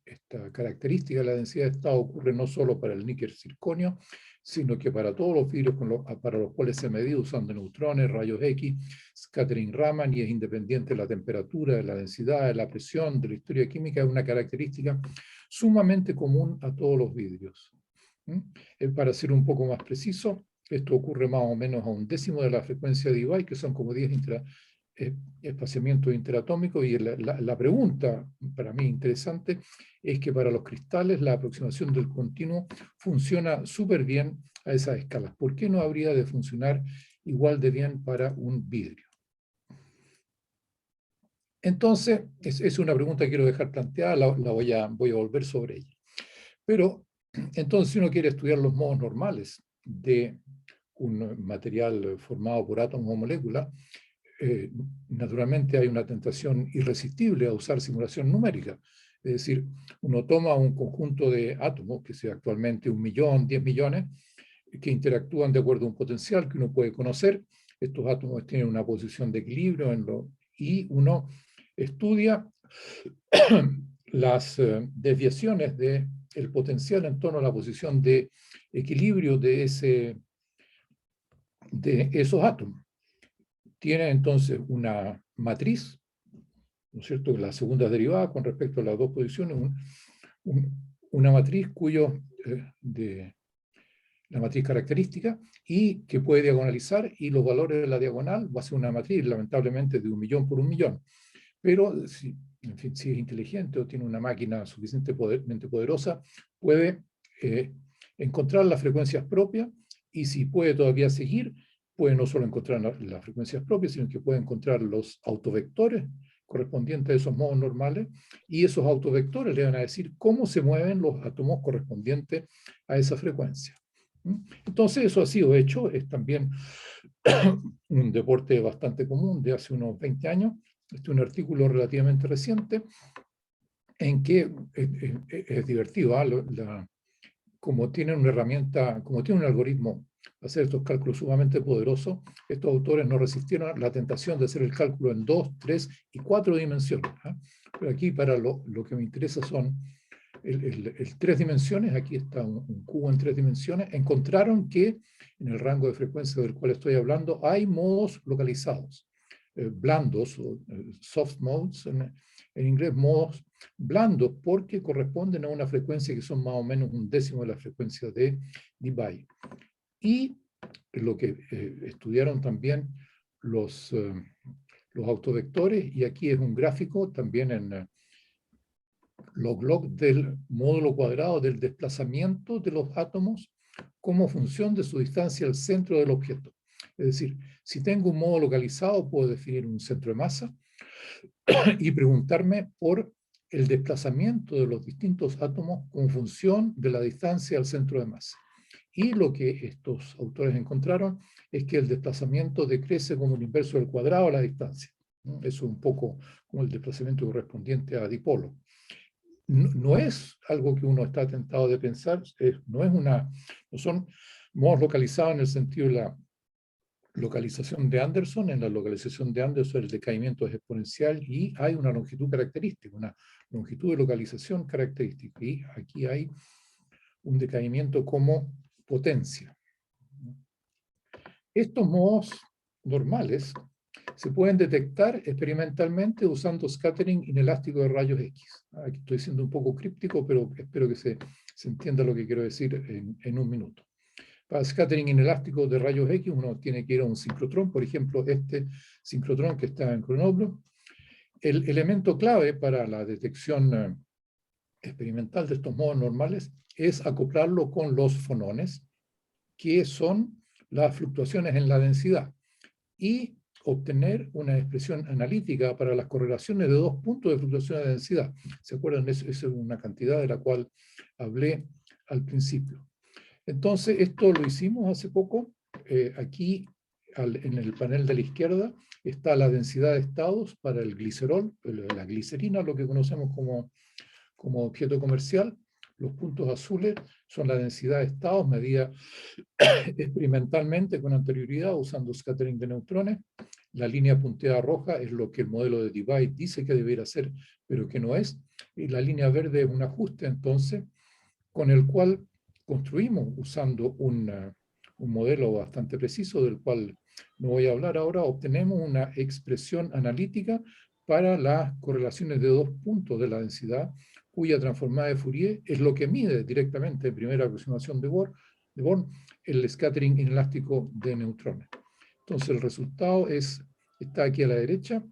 esta característica de la densidad de estado ocurre no solo para el níquel-circonio, sino que para todos los vidrios para los cuales se ha medido usando neutrones, rayos X, scattering Raman, y es independiente de la temperatura, de la densidad, de la presión, de la historia química. Es una característica sumamente común a todos los vidrios. Para ser un poco más preciso, esto ocurre más o menos a 1/10 de la frecuencia de Debye, que son como 10 espaciamientos interatómicos, y la pregunta para mí interesante es que para los cristales la aproximación del continuo funciona súper bien a esas escalas. ¿Por qué no habría de funcionar igual de bien para un vidrio? Entonces, es una pregunta que quiero dejar planteada, voy a volver sobre ella. Pero, entonces, si uno quiere estudiar los modos normales de un material formado por átomos o moléculas, naturalmente hay una tentación irresistible a usar simulación numérica. Es decir, uno toma un conjunto de átomos, que sea actualmente 1 millón, 10 millones, que interactúan de acuerdo a un potencial que uno puede conocer. Estos átomos tienen una posición de equilibrio y uno estudia las desviaciones del potencial en torno a la posición de equilibrio de esos átomos. Tiene entonces una matriz, ¿no es cierto?, la segunda derivada con respecto a las dos posiciones, una matriz la matriz característica, y que puede diagonalizar, y los valores de la diagonal va a ser una matriz, lamentablemente, de 1 millón por 1 millón. Pero, en fin, si es inteligente o tiene una máquina suficientemente poderosa, puede encontrar las frecuencias propias, y si puede todavía seguir, puede no solo encontrar las frecuencias propias, sino que puede encontrar los autovectores correspondientes a esos modos normales, y esos autovectores le van a decir cómo se mueven los átomos correspondientes a esa frecuencia. Entonces eso ha sido hecho, es también un deporte bastante común de hace unos 20 años. Este es un artículo relativamente reciente en que es divertido, como tiene una herramienta, como tiene un algoritmo para hacer estos cálculos sumamente poderosos, estos autores no resistieron la tentación de hacer el cálculo en 2, 3 y 4 dimensiones. Pero aquí para lo que me interesa son el 3 dimensiones, aquí está un cubo en 3 dimensiones. Encontraron que en el rango de frecuencia del cual estoy hablando hay modos localizados, blandos, o soft modes, en inglés modos blandos, porque corresponden a una frecuencia que son más o menos 1/10 de la frecuencia de Debye. Y lo que estudiaron también los autovectores, y aquí es un gráfico también en log del módulo cuadrado del desplazamiento de los átomos como función de su distancia al centro del objeto. Es decir, si tengo un modo localizado, puedo definir un centro de masa y preguntarme por el desplazamiento de los distintos átomos como función de la distancia al centro de masa. Y lo que estos autores encontraron es que el desplazamiento decrece como el inverso del cuadrado a la distancia. Eso es un poco como el desplazamiento correspondiente a dipolo. No es algo que uno está tentado de pensar, no son modos localizados en el sentido de la localización de Anderson. En la localización de Anderson el decaimiento es exponencial y hay una longitud característica, una longitud de localización característica, y aquí hay un decaimiento como potencia. Estos modos normales se pueden detectar experimentalmente usando scattering inelástico de rayos X. Aquí estoy siendo un poco críptico, pero espero que se entienda lo que quiero decir en un minuto. Para scattering inelástico de rayos X uno tiene que ir a un sincrotrón, por ejemplo, este sincrotrón que está en Grenoble. El elemento clave para la detección experimental de estos modos normales es acoplarlo con los fonones, que son las fluctuaciones en la densidad, y obtener una expresión analítica para las correlaciones de dos puntos de fluctuación de densidad. ¿Se acuerdan? Esa es una cantidad de la cual hablé al principio. Entonces, esto lo hicimos hace poco. Aquí, en el panel de la izquierda, está la densidad de estados para el glicerol, la glicerina, lo que conocemos como objeto comercial. Los puntos azules son la densidad de estados medida experimentalmente con anterioridad usando scattering de neutrones. La línea punteada roja es lo que el modelo de Debye dice que debería ser, pero que no es. Y la línea verde es un ajuste, entonces, con el cual construimos, usando un modelo bastante preciso, del cual no voy a hablar ahora, obtenemos una expresión analítica para las correlaciones de dos puntos de la densidad, cuya transformada de Fourier es lo que mide directamente en primera aproximación de Born el scattering inelástico de neutrones. Entonces el resultado está aquí a la derecha.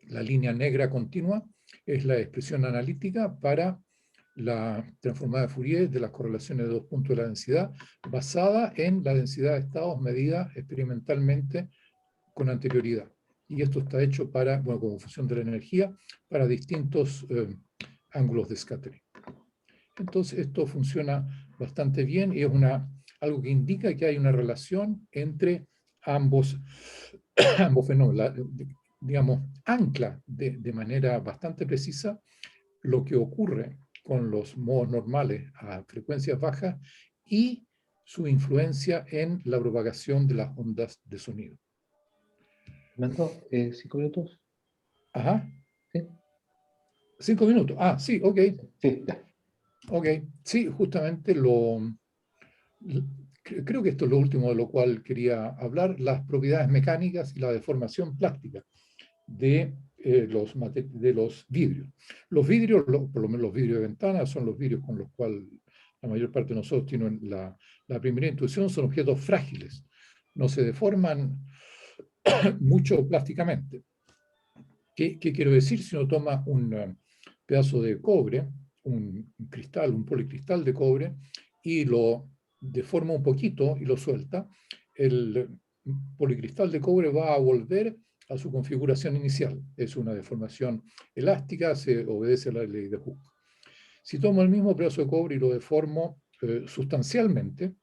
La línea negra continua es la expresión analítica para la transformada de Fourier de las correlaciones de dos puntos de la densidad, basada en la densidad de estados medida experimentalmente con anterioridad. y esto está hecho para, bueno, como función de la energía, para distintos ángulos de scattering. Entonces esto funciona bastante bien y es algo que indica que hay una relación entre ambos fenómenos, digamos, ancla de manera bastante precisa lo que ocurre con los modos normales a frecuencias bajas y su influencia en la propagación de las ondas de sonido. ¿Fernando? ¿5 minutos? Ajá. ¿Sí? 5 minutos. Ah, sí, ok. Sí, ya. Ok. Sí, justamente creo que esto es lo último de lo cual quería hablar, las propiedades mecánicas y la deformación plástica de los vidrios. Los vidrios, por lo menos los vidrios de ventana, son los vidrios con los cuales la mayor parte de nosotros tienen la primera intuición, son objetos frágiles, no se deforman mucho plásticamente. ¿Qué quiero decir? Si uno toma un pedazo de cobre, un cristal, un policristal de cobre, y lo deforma un poquito y lo suelta, el policristal de cobre va a volver a su configuración inicial. Es una deformación elástica, se obedece a la ley de Hooke. Si tomo el mismo pedazo de cobre y lo deformo sustancialmente,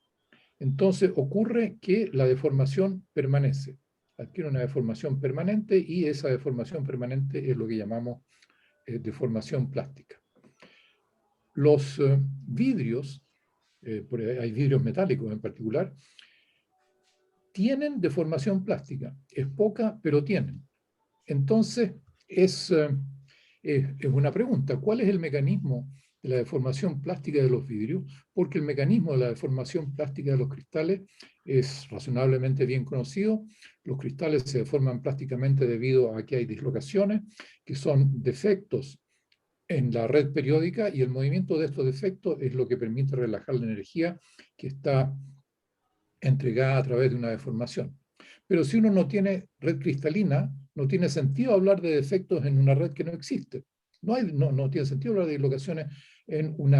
entonces ocurre que la deformación permanece. Adquiere una deformación permanente y esa deformación permanente es lo que llamamos deformación plástica. Los vidrios, hay vidrios metálicos en particular, tienen deformación plástica. Es poca, pero tienen. Entonces, es una pregunta. ¿Cuál es el mecanismo de la deformación plástica de los vidrios? Porque el mecanismo de la deformación plástica de los cristales es razonablemente bien conocido. Los cristales se deforman plásticamente debido a que hay dislocaciones, que son defectos en la red periódica, y el movimiento de estos defectos es lo que permite relajar la energía que está entregada a través de una deformación. Pero si uno no tiene red cristalina, no tiene sentido hablar de defectos en una red que no existe. No tiene sentido hablar de dislocaciones en un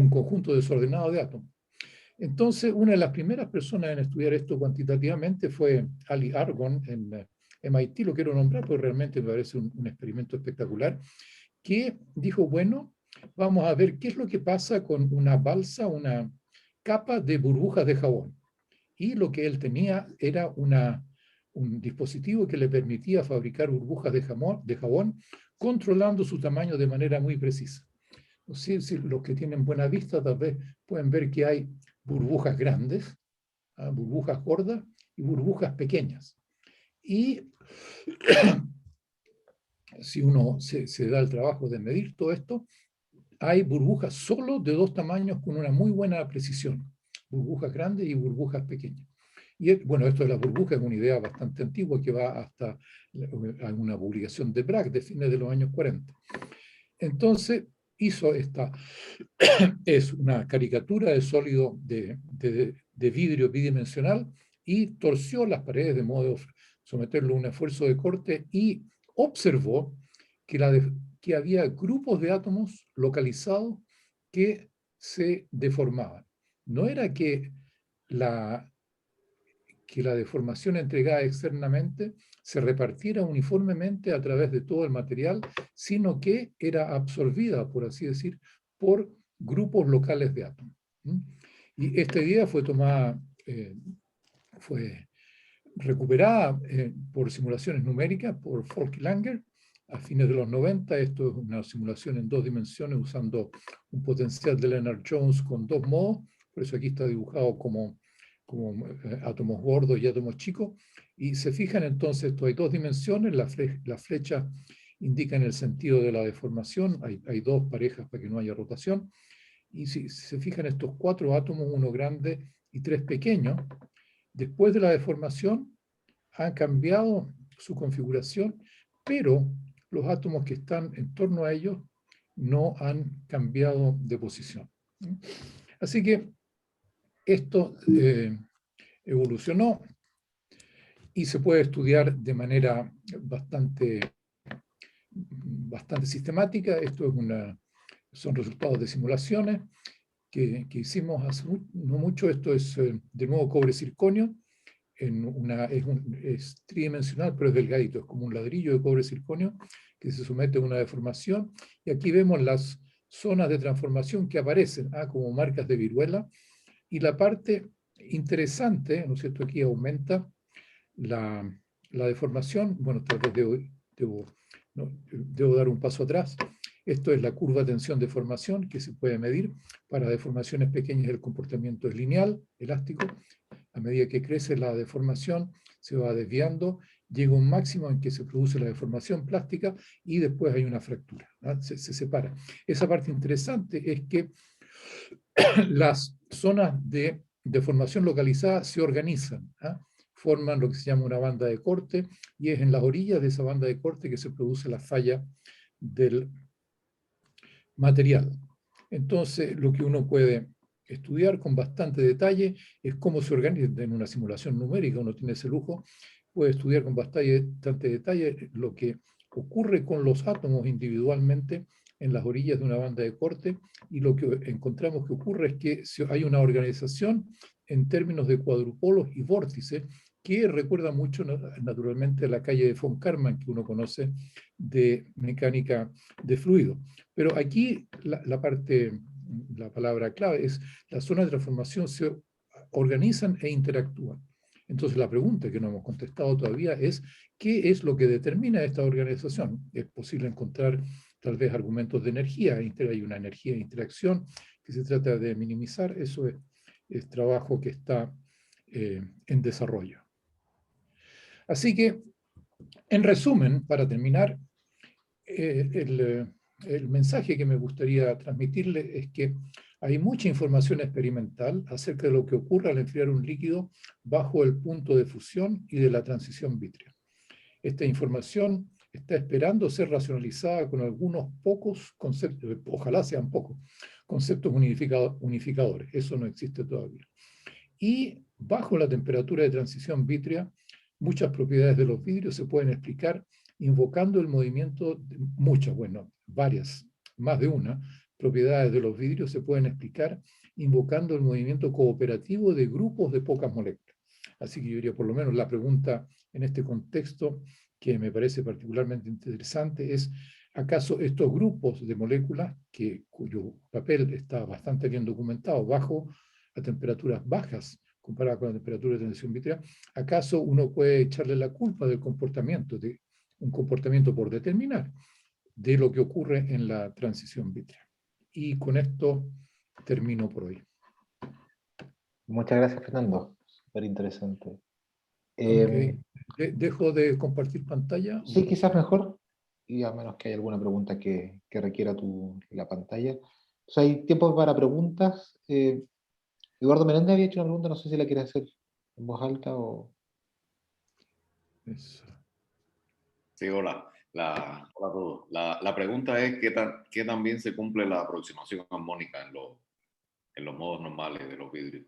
conjunto desordenado de átomos. Entonces, una de las primeras personas en estudiar esto cuantitativamente fue Ali Argon en MIT, lo quiero nombrar porque realmente me parece un experimento espectacular, que dijo, bueno, vamos a ver qué es lo que pasa con una balsa, una capa de burbujas de jabón. Y lo que él tenía era un dispositivo que le permitía fabricar burbujas de jabón controlando su tamaño de manera muy precisa. Si los que tienen buena vista tal vez pueden ver que hay burbujas grandes, burbujas gordas y burbujas pequeñas. Y si uno se da el trabajo de medir todo esto, hay burbujas solo de dos tamaños con una muy buena precisión, burbujas grandes y burbujas pequeñas. Y bueno, esto de las burbujas es una idea bastante antigua que va hasta una publicación de Bragg de fines de los años 40. Entonces hizo es una caricatura de sólido de vidrio bidimensional y torció las paredes de modo de someterlo a un esfuerzo de corte y observó que había grupos de átomos localizados que se deformaban. No era que la deformación entregada externamente se repartiera uniformemente a través de todo el material, sino que era absorbida, por así decir, por grupos locales de átomos. Y esta idea fue fue recuperada por simulaciones numéricas por Folk y Langer a fines de los 90. Esto es una simulación en 2 dimensiones usando un potencial de Lennard-Jones con 2 modos, por eso aquí está dibujado como átomos gordos y átomos chicos, y se fijan entonces, esto hay 2 dimensiones, la flecha indica en el sentido de la deformación, hay 2 parejas para que no haya rotación, y si se fijan estos 4 átomos, 1 grande y 3 pequeños, después de la deformación han cambiado su configuración, pero los átomos que están en torno a ellos no han cambiado de posición. Así que esto evolucionó y se puede estudiar de manera bastante sistemática. Esto son resultados de simulaciones que hicimos hace no mucho. Esto es de nuevo cobre circonio. es tridimensional, pero es delgadito, es como un ladrillo de cobre circonio que se somete a una deformación, y aquí vemos las zonas de transformación que aparecen como marcas de viruela, y la parte interesante, ¿no es cierto?, aquí aumenta la deformación. Bueno, tal vez debo dar un paso atrás. Esto es la curva tensión-deformación que se puede medir. Para deformaciones pequeñas el comportamiento es lineal, elástico. A medida que crece la deformación se va desviando, llega un máximo en que se produce la deformación plástica y después hay una fractura, ¿no? Se separa. Esa parte interesante es que las zonas de deformación localizada se organizan, ¿no? Forman lo que se llama una banda de corte, y es en las orillas de esa banda de corte que se produce la falla del material. Entonces, lo que uno puede estudiar con bastante detalle es cómo se organiza en una simulación numérica. Uno tiene ese lujo, puede estudiar con bastante detalle lo que ocurre con los átomos individualmente en las orillas de una banda de corte, y lo que encontramos que ocurre es que hay una organización en términos de cuadrupolos y vórtices que recuerda mucho naturalmente a la calle de von Karman que uno conoce de mecánica de fluido. Pero aquí la palabra clave es: las zonas de transformación se organizan e interactúan. Entonces la pregunta que no hemos contestado todavía es: ¿qué es lo que determina esta organización? Es posible encontrar tal vez argumentos de energía, hay una energía de interacción que se trata de minimizar. Eso es trabajo que está en desarrollo. Así que, en resumen, para terminar, el mensaje que me gustaría transmitirle es que hay mucha información experimental acerca de lo que ocurre al enfriar un líquido bajo el punto de fusión y de la transición vítrea. Esta información está esperando ser racionalizada con algunos pocos conceptos, ojalá sean pocos, conceptos unificadores. Eso no existe todavía. Y bajo la temperatura de transición vítrea, muchas propiedades de los vidrios se pueden explicar invocando el movimiento de varias, más de una, propiedades de los vidrios se pueden explicar invocando el movimiento cooperativo de grupos de pocas moléculas. Así que yo diría, por lo menos la pregunta en este contexto que me parece particularmente interesante es: ¿acaso estos grupos de moléculas, cuyo papel está bastante bien documentado bajo a temperaturas bajas comparada con la temperatura de transición vítrea, acaso uno puede echarle la culpa del comportamiento, de un comportamiento por determinar, de lo que ocurre en la transición vítrea? Y con esto termino por hoy. Muchas gracias, Fernando. Súper interesante. Okay. ¿Dejo de compartir pantalla? Sí, quizás mejor, y a menos que haya alguna pregunta que requiera la pantalla. Entonces, hay tiempo para preguntas. Eduardo Menéndez había hecho una pregunta, no sé si la quiere hacer en voz alta o... Eso. Sí, hola. Hola a todos. La pregunta es ¿qué tan bien se cumple la aproximación armónica en los modos normales de los vidrios?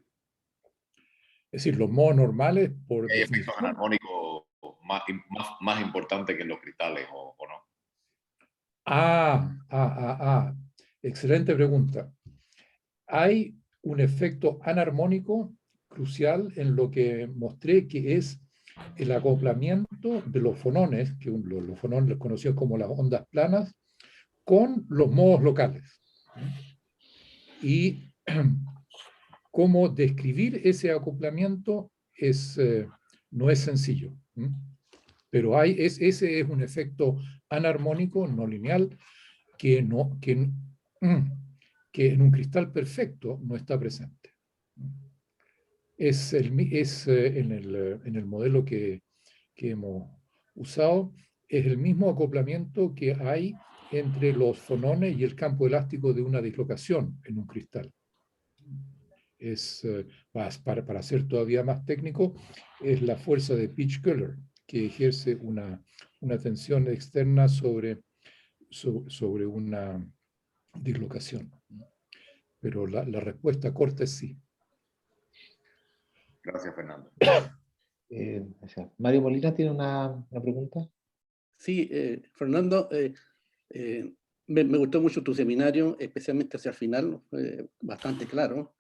Es decir, los modos normales, por ¿Hay efectos definición. anarmónicos más importantes que en los cristales o no? Excelente pregunta. Hay un efecto anarmónico crucial en lo que mostré, que es el acoplamiento de los fonones, que los fonones conocidos como las ondas planas, con los modos locales. Y cómo describir ese acoplamiento no es sencillo. Pero ese es un efecto anarmónico, no lineal, que en un cristal perfecto no está presente. En el modelo que hemos usado, es el mismo acoplamiento que hay entre los fonones y el campo elástico de una dislocación en un cristal. Para ser todavía más técnico, es la fuerza de Peach-Köhler, que ejerce una tensión externa sobre una dislocación. Pero la respuesta corta es sí. Gracias, Fernando. Gracias. Mario Molina tiene una pregunta. Sí, Fernando, me gustó mucho tu seminario, especialmente hacia el final, fue bastante claro.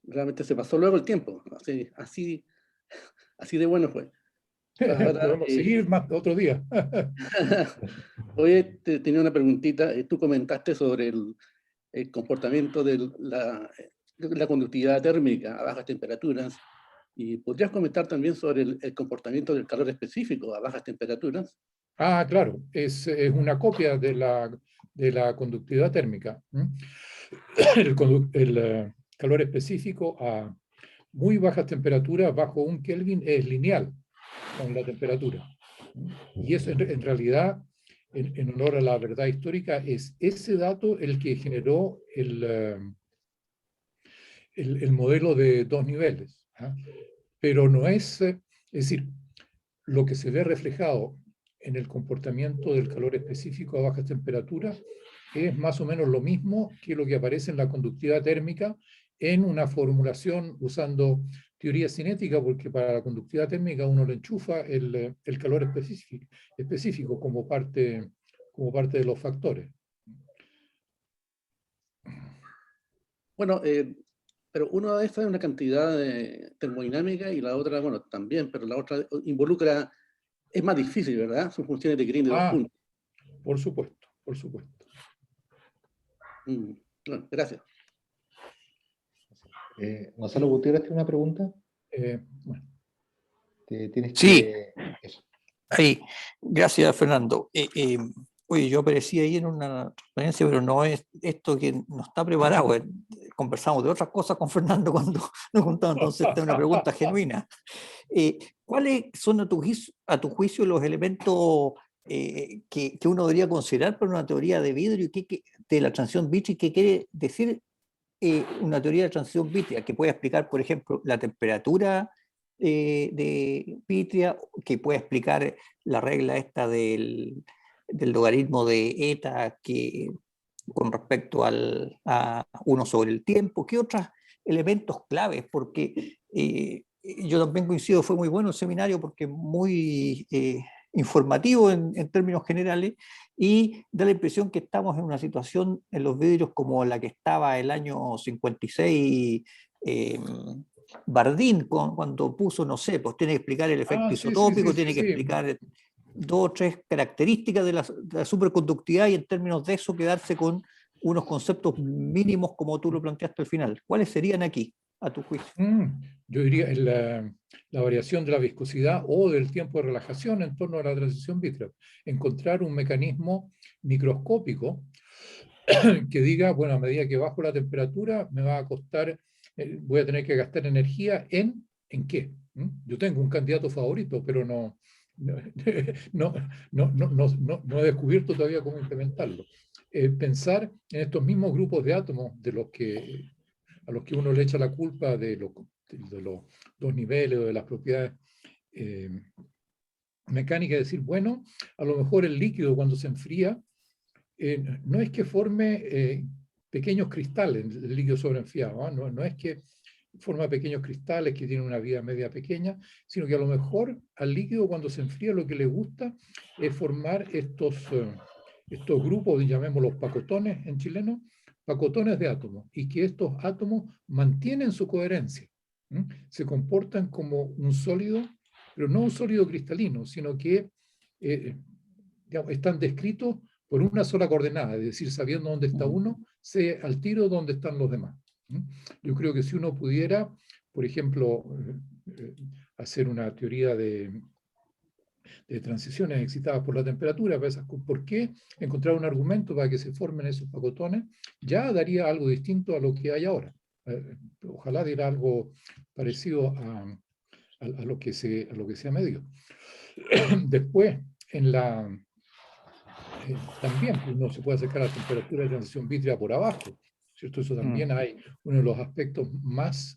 realmente se pasó luego el tiempo. Así de bueno fue. Ahora, Podemos seguir más otro día. hoy tenía una preguntita. Tú comentaste sobre el comportamiento de la conductividad térmica a bajas temperaturas. ¿Y podrías comentar también sobre el comportamiento del calor específico a bajas temperaturas? Ah, claro, es una copia de la conductividad térmica. El calor específico a muy bajas temperaturas, bajo 1 Kelvin, es lineal con la temperatura. Y eso en realidad, en honor a la verdad histórica, es ese dato el que generó el modelo de 2 niveles. ¿Ah? Pero no es decir, lo que se ve reflejado en el comportamiento del calor específico a bajas temperaturas es más o menos lo mismo que lo que aparece en la conductividad térmica en una formulación usando teoría cinética, porque para la conductividad térmica uno le enchufa el calor específico como parte de los factores. Bueno, pero una de estas es una cantidad termodinámica y la otra, bueno, también, pero la otra involucra, es más difícil, ¿verdad? Son funciones de Green de 2 puntos. Por supuesto, por supuesto. Bueno, gracias. Gonzalo Gutiérrez tiene una pregunta. Bueno. Tienes Sí, eso. ahí. Gracias, Fernando. Oye, yo aparecí ahí en una transparencia, pero no es esto que no está preparado. Conversamos de otras cosas con Fernando cuando nos juntamos, entonces esta es una pregunta genuina. ¿Cuáles son a tu juicio los elementos que uno debería considerar para una teoría de vidrio de la transición vítrea? ¿Qué quiere decir una teoría de transición vítrea? Que pueda explicar, por ejemplo, la temperatura de vítrea, que pueda explicar la regla esta del logaritmo de eta con respecto a 1 sobre el tiempo. ¿Qué otros elementos claves? Porque yo también coincido, fue muy bueno el seminario porque muy informativo en términos generales, y da la impresión que estamos en una situación en los vidrios como la que estaba el año 56 Bardeen, cuando puso, no sé, pues tiene que explicar el efecto isotópico, tiene que explicar 2 o 3 características de la superconductividad, y en términos de eso quedarse con unos conceptos mínimos como tú lo planteaste al final. ¿Cuáles serían aquí, a tu juicio? Yo diría la variación de la viscosidad o del tiempo de relajación en torno a la transición vítrea. Encontrar un mecanismo microscópico que diga, bueno, a medida que bajo la temperatura me va a costar, voy a tener que gastar energía ¿en qué? Yo tengo un candidato favorito, pero no he descubierto todavía cómo implementarlo. Pensar en estos mismos grupos de átomos a los que uno le echa la culpa de los 2 niveles o de las propiedades mecánicas, decir, bueno, a lo mejor el líquido cuando se enfría no es que forme pequeños cristales, el líquido sobreenfriado, no es que forma pequeños cristales que tienen una vida media pequeña, sino que a lo mejor al líquido cuando se enfría lo que le gusta es formar estos grupos, llamémoslos pacotones en chileno, pacotones de átomos, y que estos átomos mantienen su coherencia, se comportan como un sólido, pero no un sólido cristalino, sino que digamos, están descritos por una sola coordenada, es decir, sabiendo dónde está uno, sé al tiro dónde están los demás. Yo creo que si uno pudiera, por ejemplo, hacer una teoría de transiciones excitadas por la temperatura, ¿por qué encontrar un argumento para que se formen esos pacotones? Ya daría algo distinto a lo que hay ahora. Ojalá diera algo parecido a lo que se ha medido. Después, también uno se puede acercar a la temperatura de transición vítrea por abajo, ¿cierto? Eso también hay uno de los aspectos más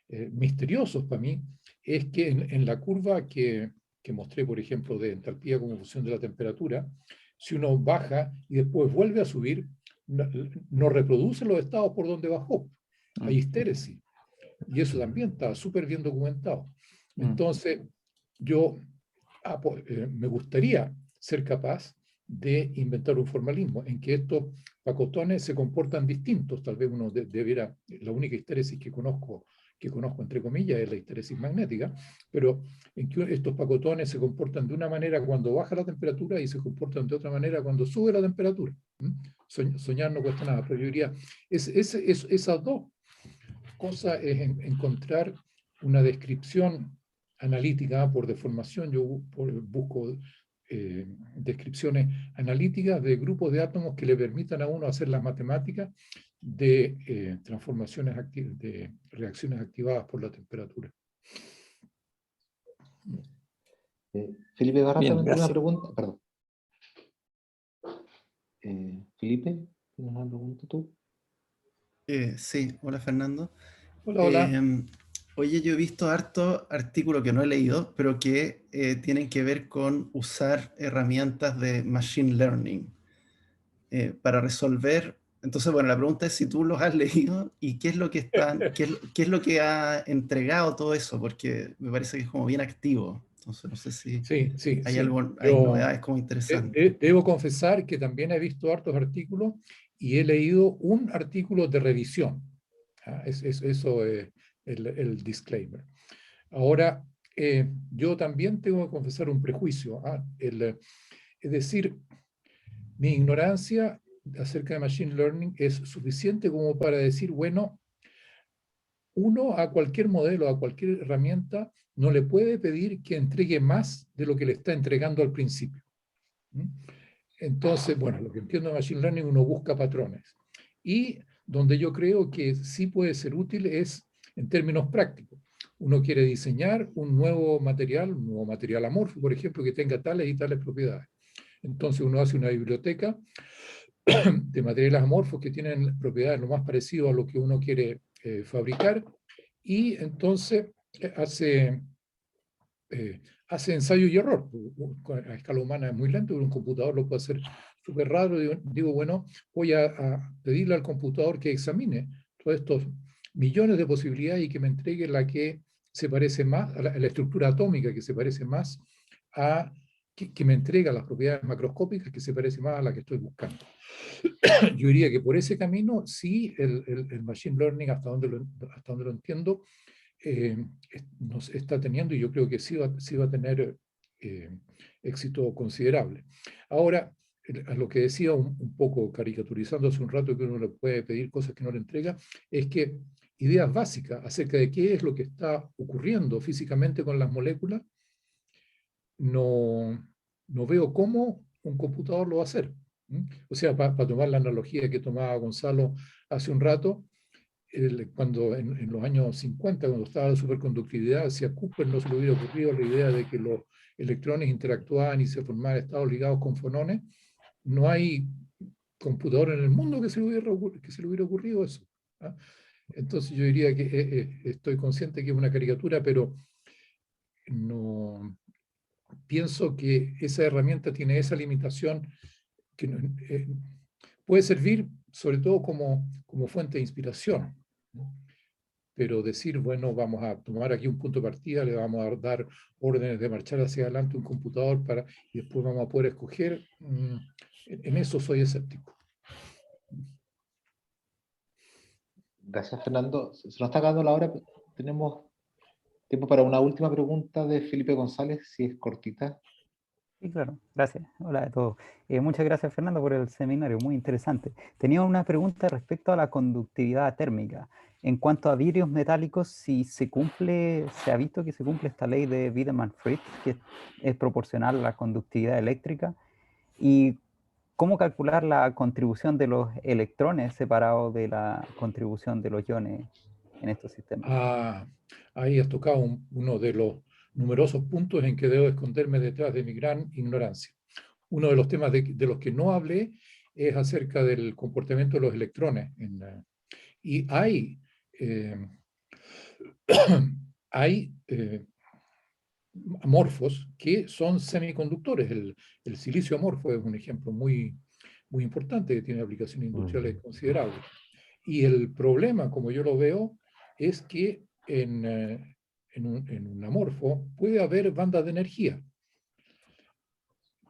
misteriosos para mí, es que en la curva que mostré, por ejemplo, de entalpía como función de la temperatura, si uno baja y después vuelve a subir, no reproduce los estados por donde bajó. Hay histéresis. Y eso también está súper bien documentado. Entonces, yo me gustaría ser capaz de inventar un formalismo, en que estos pacotones se comportan distintos. Tal vez uno debiera, la única histéresis que conozco entre comillas, es la histéresis magnética, pero en que estos pacotones se comportan de una manera cuando baja la temperatura y se comportan de otra manera cuando sube la temperatura. Soñar no cuesta nada, pero yo diría, esas dos cosas es encontrar una descripción analítica por deformación. Yo busco descripciones analíticas de grupos de átomos que le permitan a uno hacer las matemáticas de transformaciones de reacciones activadas por la temperatura. Felipe Barra Bien, también tiene una gracias. pregunta. Perdón. Felipe, ¿tienes una pregunta tú? Sí, hola Fernando. Hola, hola. Oye, yo he visto hartos artículos que no he leído, pero que tienen que ver con usar herramientas de Machine Learning para resolver. Entonces, bueno, la pregunta es si tú los has leído y qué es lo que qué es lo que ha entregado todo eso, porque me parece que es como bien activo. Entonces, no sé si Sí, sí, hay sí. hay novedades como interesantes. Debo confesar que también he visto hartos artículos y he leído un artículo de revisión. Eso es el disclaimer. Ahora, yo también tengo que confesar un prejuicio. Es decir, mi ignorancia acerca de Machine Learning es suficiente como para decir, bueno, uno a cualquier modelo, a cualquier herramienta, no le puede pedir que entregue más de lo que le está entregando al principio. Entonces, bueno, lo que entiendo de Machine Learning, uno busca patrones. Y donde yo creo que sí puede ser útil es en términos prácticos. Uno quiere diseñar un nuevo material amorfo, por ejemplo, que tenga tales y tales propiedades. Entonces uno hace una biblioteca de materiales amorfos que tienen propiedades lo más parecido a lo que uno quiere fabricar, y entonces hace ensayo y error. A escala humana es muy lento, pero un computador lo puede hacer súper rápido. Digo, bueno, voy a pedirle al computador que examine todos estos millones de posibilidades y que me entregue la que se parece más a la estructura atómica, que se parece más a que me entrega las propiedades macroscópicas, que se parece más a la que estoy buscando. Yo diría que por ese camino sí el Machine Learning, hasta donde lo entiendo, nos está teniendo, y yo creo que sí va a tener éxito considerable. Ahora, a lo que decía un poco caricaturizando hace un rato, que uno le puede pedir cosas que no le entrega, es que ideas básicas acerca de qué es lo que está ocurriendo físicamente con las moléculas, no veo cómo un computador lo va a hacer. O sea, para tomar la analogía que tomaba Gonzalo hace un rato, cuando en los años 50, cuando estaba la superconductividad, si a Cooper no se le hubiera ocurrido la idea de que los electrones interactuaban y se formaban estados ligados con fonones, no hay computador en el mundo que se le hubiera ocurrido eso. Entonces yo diría que estoy consciente que es una caricatura, pero no pienso que esa herramienta tiene esa limitación que puede servir sobre todo como fuente de inspiración, ¿no? Pero decir, bueno, vamos a tomar aquí un punto de partida, le vamos a dar órdenes de marchar hacia adelante un computador y después vamos a poder escoger, en eso soy escéptico. Gracias, Fernando. Se nos está acabando la hora. Tenemos tiempo para una última pregunta de Felipe González, si es cortita. Sí, claro, gracias. Hola a todos. Muchas gracias, Fernando, por el seminario, muy interesante. Tenía una pregunta respecto a la conductividad térmica. En cuanto a vidrios metálicos, si se ha visto que se cumple esta ley de Wiedemann-Fritz, que es proporcional a la conductividad eléctrica, y cómo calcular la contribución de los electrones separados de la contribución de los iones en estos sistemas. Ahí has tocado uno de los numerosos puntos en que debo esconderme detrás de mi gran ignorancia. Uno de los temas de los que no hablé es acerca del comportamiento de los electrones. Y hay amorfos que son semiconductores. El silicio amorfo es un ejemplo muy importante que tiene aplicaciones industriales considerables. Y el problema, como yo lo veo, es que en un amorfo puede haber bandas de energía,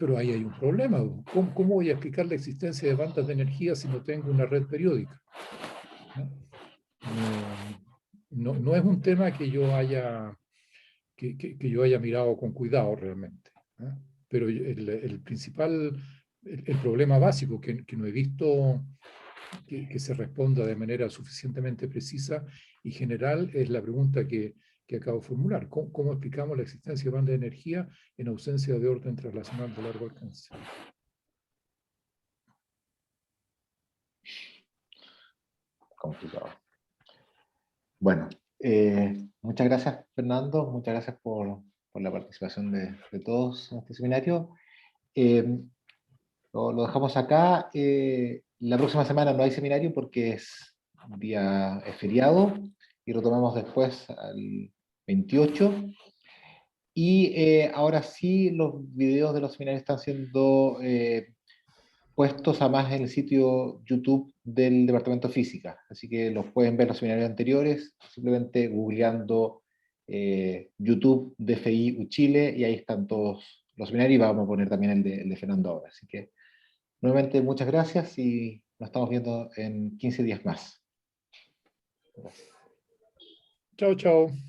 Pero ahí hay un problema. ¿Cómo voy a explicar la existencia de bandas de energía si no tengo una red periódica? No es un tema que yo haya, que yo haya mirado con cuidado realmente. Pero el principal, el problema básico que no he visto que se responda de manera suficientemente precisa y general es la pregunta que acabo de formular. ¿Cómo explicamos la existencia de bandas de energía en ausencia de orden translacional de largo alcance? Complicado. Bueno, muchas gracias, Fernando. Muchas gracias por la participación de todos en este seminario. Lo dejamos acá. La próxima semana no hay seminario porque es feriado y retomamos después al 28. Y ahora sí, los videos de los seminarios están siendo puestos además en el sitio YouTube del Departamento de Física. Así que los pueden ver los seminarios anteriores, simplemente googleando YouTube DFI Uchile, y ahí están todos los seminarios, y vamos a poner también el de Fernando ahora. Así que nuevamente muchas gracias y nos estamos viendo en 15 días más. Gracias. Chao, chao.